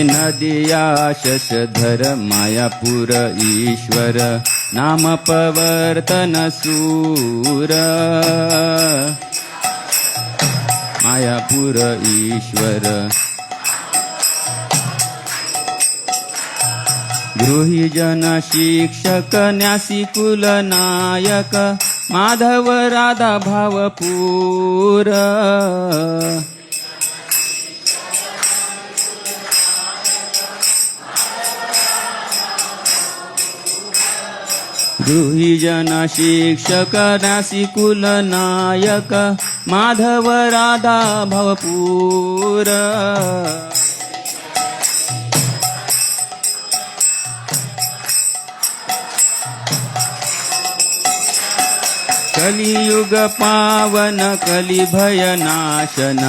नदिया शशधर मायापुर ईश्वर, नाम पवर्तन सूर। मायापुर ईश्वर गृही जन शिक्षक, न्यासी कुल नायक, माधव राधा भावपूर। गुरुजन शिक्षक दासी कुल नायक माधव राधा भवपूर कलियुग पावन कलि भय नाशन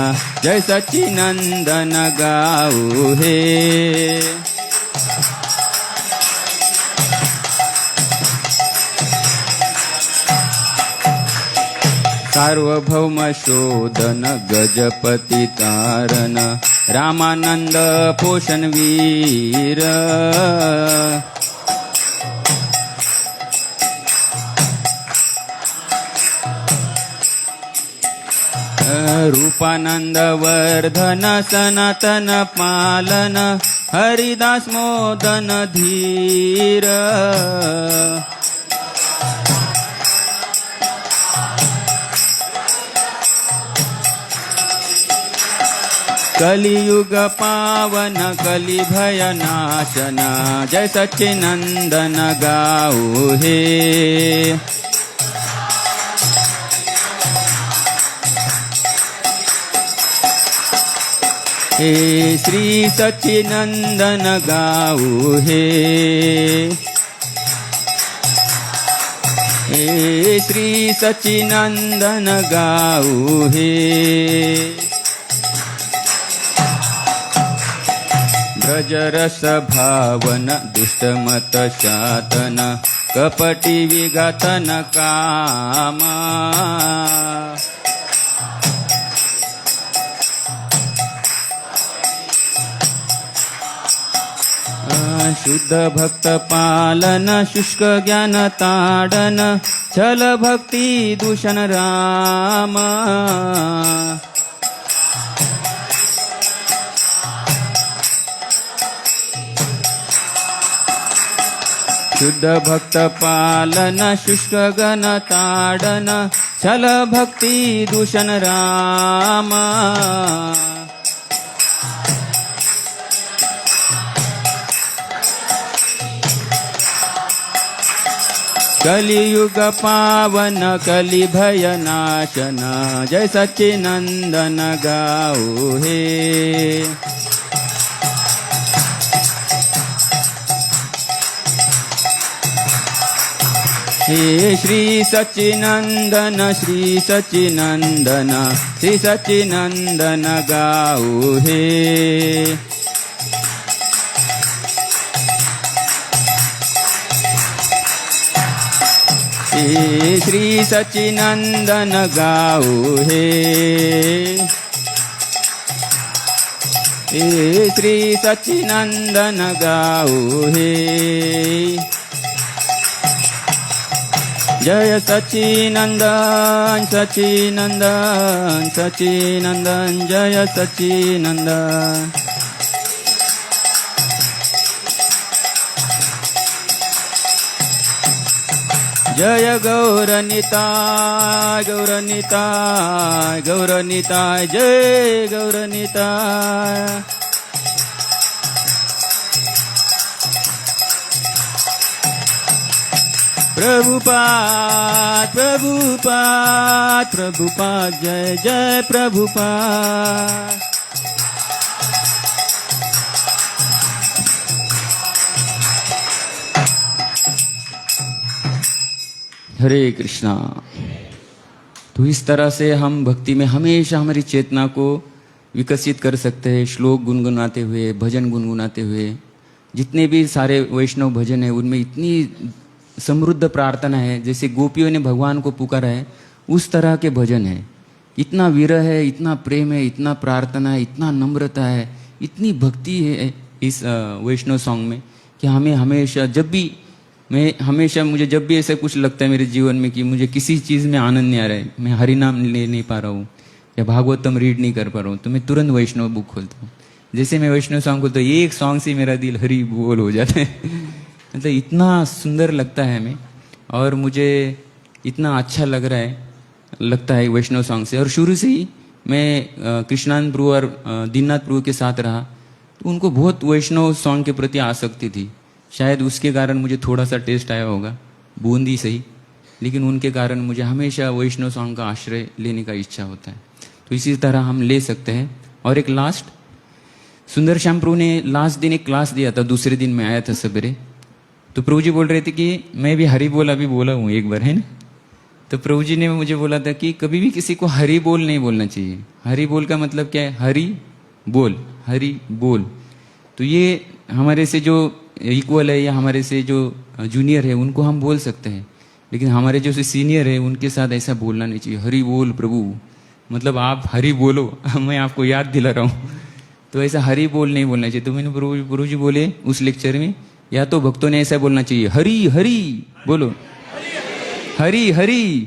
जय सच्चिनंदन गाऊ हे सार्वभौम शोधन गजपति तारण रामानंद पोषण वीर रूपानंद वर्धन सनातन पालन हरिदास मोदन धीर कलियुग पावन कलि भय नाशन जय सच्चिनंदन गाऊ हे हे श्री सच्चिनंदन गाऊ हे हे श्री सच्चिनंदन गाऊ हे ब्रजरस भावन दुष्टमत शातन कपटी विघातन कामा शुद्ध भक्त पालन शुष्क ज्ञान ताडन छल भक्ति दूषण राम शुद्ध भक्त पालन शुष्क गण ताडन छल भक्ति दूषण राम कलियुग पावन कलि भय नाशन जय सच्चिनंदन गाऊ हे हे श्री सच्चिनंदन श्री सच्चिनंदन श्री सच्चिनंदन गाऊ हे हे श्री सच्चिनंदन गाऊ हे हे श्री सच्चिनंदन गाऊ हे जय सच्चिनंदन सच्चिनंदन सच्चिनंदन जय सच्चिनंदन जय गौरनिताय गौरनिताय गौरनिताय जय गौरनिताय प्रभुपाद प्रभुपाद प्रभुपाद जय जय प्रभुपाद हरे कृष्णा। तो इस तरह से हम भक्ति में हमेशा हमारी चेतना को विकसित कर सकते हैं। श्लोक गुनगुनाते हुए, भजन गुनगुनाते हुए, जितने भी सारे वैष्णव भजन है उनमें इतनी समृद्ध प्रार्थना है, जैसे गोपियों ने भगवान को पुकारा है उस तरह के भजन है। इतना विरह है, इतना प्रेम है, इतना प्रार्थना है, इतना नम्रता है, इतनी भक्ति है इस वैष्णव सॉन्ग में कि हमें हमेशा मुझे जब भी ऐसा कुछ लगता है मेरे जीवन में कि मुझे किसी चीज़ में आनंद नहीं आ रहा है, मैं हरि नाम ले नहीं पा रहा हूँ या भागवतम रीड नहीं कर पा रहा हूँ, तो मैं तुरंत वैष्णव बुक खोलता हूँ। जैसे मैं वैष्णव सॉन्ग खोलता हूँ, एक सॉन्ग से मेरा दिल हरि बोल हो जाता है। मतलब इतना सुंदर लगता है हमें, और मुझे इतना अच्छा लगता है वैष्णव सॉन्ग से। और शुरू से ही मैं कृष्णानंद प्रभु और दीननाथ प्रभु के साथ रहा, तो उनको बहुत वैष्णव सॉन्ग के प्रति आसक्ति थी। शायद उसके कारण मुझे थोड़ा सा टेस्ट आया होगा। बूंदी सही, लेकिन उनके कारण मुझे हमेशा वैष्णव सॉन्ग का आश्रय लेने का इच्छा होता है। तो इसी तरह हम ले सकते हैं। और एक लास्ट, सुंदर श्याम प्रभु ने लास्ट दिन एक क्लास दिया था, दूसरे दिन मैं आया था सवेरे, तो प्रभु जी बोल रहे थे कि मैं भी हरि बोल अभी बोला हूँ एक बार, है ना। तो प्रभु जी ने मुझे बोला था कि कभी भी किसी को हरि बोल नहीं बोलना चाहिए। हरि बोल का मतलब क्या है? हरि बोल, हरि बोल। तो ये हमारे से जो इक्वल है या हमारे से जो जूनियर है उनको हम बोल सकते हैं, लेकिन हमारे जो सीनियर है उनके साथ ऐसा बोलना नहीं चाहिए। हरि बोल प्रभु, मतलब आप हरि बोलो, मैं आपको याद दिला रहा हूँ। तो ऐसा हरि बोल नहीं बोलना चाहिए। तो मैंने प्रभु जी बोले उस लेक्चर में, या तो भक्तों ने ऐसा बोलना चाहिए, हरि हरि बोलो, हरि हरि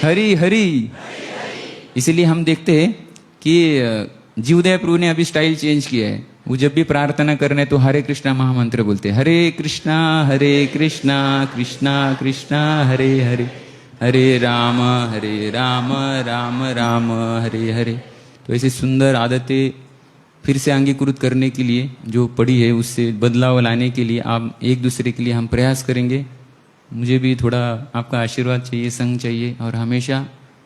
हरि हरि। इसीलिए हम देखते हैं कि जीवदया प्रभु ने अभी स्टाइल चेंज किया है। वो जब भी प्रार्थना करने तो हरे कृष्णा महामंत्र बोलते हैं, हरे कृष्णा कृष्णा कृष्णा हरे हरे, हरे राम राम राम हरे हरे। तो ऐसी सुंदर आदतें फिर से अंगीकृत करने के लिए, जो पड़ी है उससे बदलाव लाने के लिए आप एक दूसरे के लिए हम प्रयास करेंगे। मुझे भी थोड़ा आपका आशीर्वाद चाहिए, संग चाहिए, और हमेशा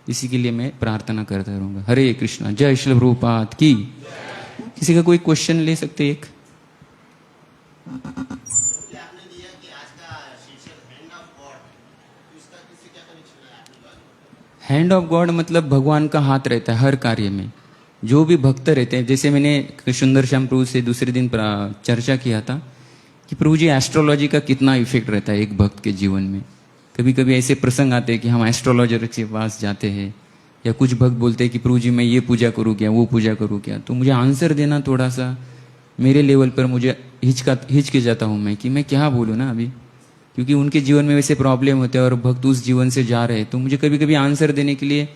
इसी के लिए मैं प्रार्थना करता रहूँगा। हरे कृष्णा। जय श्री प्रभुपाद की। किसी का कोई क्वेश्चन ले सकते? एक हैंड ऑफ गॉड मतलब भगवान का हाथ रहता है हर कार्य में। जो भी भक्त रहते हैं, जैसे मैंने सुंदर श्याम प्रभु से दूसरे दिन चर्चा किया था कि प्रभु जी एस्ट्रोलॉजी का कितना इफेक्ट रहता है एक भक्त के जीवन में। कभी कभी ऐसे प्रसंग आते हैं कि हम एस्ट्रोलॉजर के पास जाते हैं, या कुछ भक्त बोलते हैं कि प्रभु जी मैं ये पूजा करूँ क्या, वो पूजा करूँ क्या। तो मुझे आंसर देना थोड़ा सा मेरे लेवल पर मुझे हिचके जाता हूँ मैं, कि मैं क्या बोलूँ ना अभी, क्योंकि उनके जीवन में वैसे प्रॉब्लम होते हैं और भक्त उस जीवन से जा रहे हैं। तो मुझे कभी कभी आंसर देने के लिए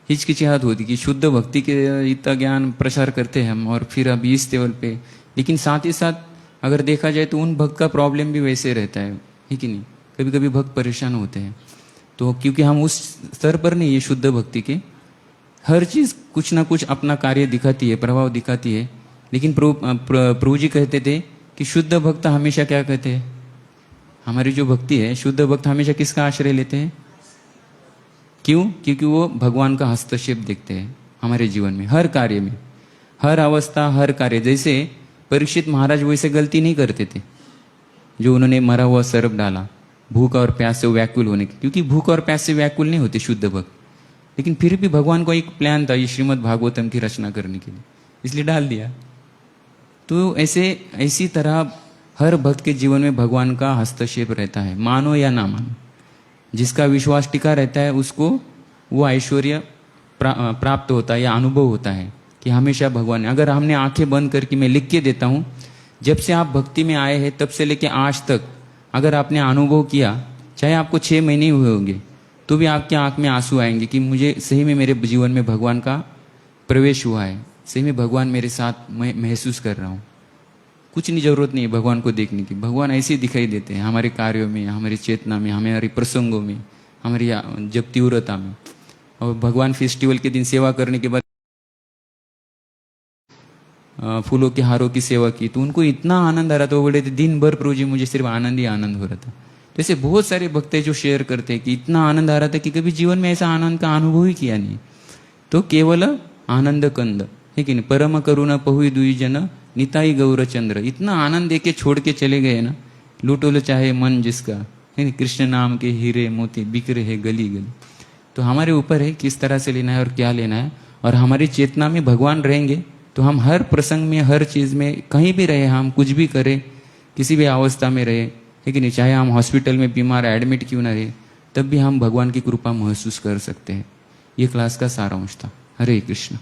हिचकिचाहट होती कि शुद्ध भक्ति के इतना ज्ञान प्रसार करते हैं हम, और फिर अभी इस लेवल पे। लेकिन साथ ही साथ अगर देखा जाए तो उन भक्त का प्रॉब्लम भी वैसे रहता है कि नहीं। कभी कभी भक्त परेशान होते हैं, तो क्योंकि हम उस स्तर पर नहीं है शुद्ध भक्ति के। हर चीज़ कुछ ना कुछ अपना कार्य दिखाती है, प्रभाव दिखाती है। लेकिन प्रभु जी कहते थे कि शुद्ध भक्त हमेशा क्या कहते हैं, हमारी जो भक्ति है, शुद्ध भक्त हमेशा किसका आश्रय लेते हैं? क्यों? क्योंकि वो भगवान का हस्तक्षेप देखते हैं हमारे जीवन में, हर कार्य में, हर अवस्था, हर कार्य। जैसे परीक्षित महाराज वैसे गलती नहीं करते थे जो उन्होंने मरा हुआ सर्प डाला भूख और प्यास से व्याकुल होने की, क्योंकि भूख और प्यास से व्याकुल नहीं होते शुद्ध भक्त। लेकिन फिर भी भगवान को एक प्लान था ये श्रीमद् भागवतम की रचना करने के लिए, इसलिए डाल दिया। तो ऐसी तरह हर भक्त के जीवन में भगवान का हस्तक्षेप रहता है, मानो या ना मानो। जिसका विश्वास टिका रहता है उसको वो ऐश्वर्य प्राप्त होता है या अनुभव होता है कि हमेशा भगवान। अगर हमने आंखें बंद करके, मैं लिख के देता हूँ, जब से आप भक्ति में आए हैं तब से लेके आज तक अगर आपने अनुभव किया, चाहे आपको 6 महीने हुए होंगे, तो भी आपके आंख में आंसू आएंगे कि मुझे सही में मेरे जीवन में भगवान का प्रवेश हुआ है, सही में भगवान मेरे साथ मैं महसूस कर रहा हूँ। कुछ नहीं, जरूरत नहीं है भगवान को देखने की। भगवान ऐसे दिखाई देते हैं हमारे कार्यों में, हमारी चेतना में, हमारे प्रसंगों में, हमारी जब तीव्रता में। और भगवान फेस्टिवल के दिन सेवा करने के बाद फूलों के हारों की सेवा की, तो उनको इतना आनंद आ रहा था। वो बोले थे दिन भर प्रभु जी मुझे सिर्फ आनंद ही आनंद हो रहा था। तो ऐसे बहुत सारे भक्त हैं जो शेयर करते हैं कि इतना आनंद आ रहा था कि कभी जीवन में ऐसा आनंद का अनुभव ही किया नहीं। तो केवल आनंद कंद है कि नहीं, परम करुणा पहुई दुई जन निताई गौरचंद्र। इतना आनंद देके छोड़ के चले गए ना, लूटो लो चाहे मन जिसका, है नहीं, कृष्ण नाम के हीरे मोती बिखरे है गली गली। तो हमारे ऊपर है किस तरह से लेना है और क्या लेना है। और हमारी चेतना में भगवान रहेंगे तो हम हर प्रसंग में, हर चीज में, कहीं भी रहे, हम कुछ भी करें, किसी भी अवस्था में रहे, है कि नहीं, चाहे हम हॉस्पिटल में बीमार एडमिट क्यों ना रहे, तब भी हम भगवान की कृपा महसूस कर सकते हैं। ये क्लास का सारांश था। हरे कृष्ण।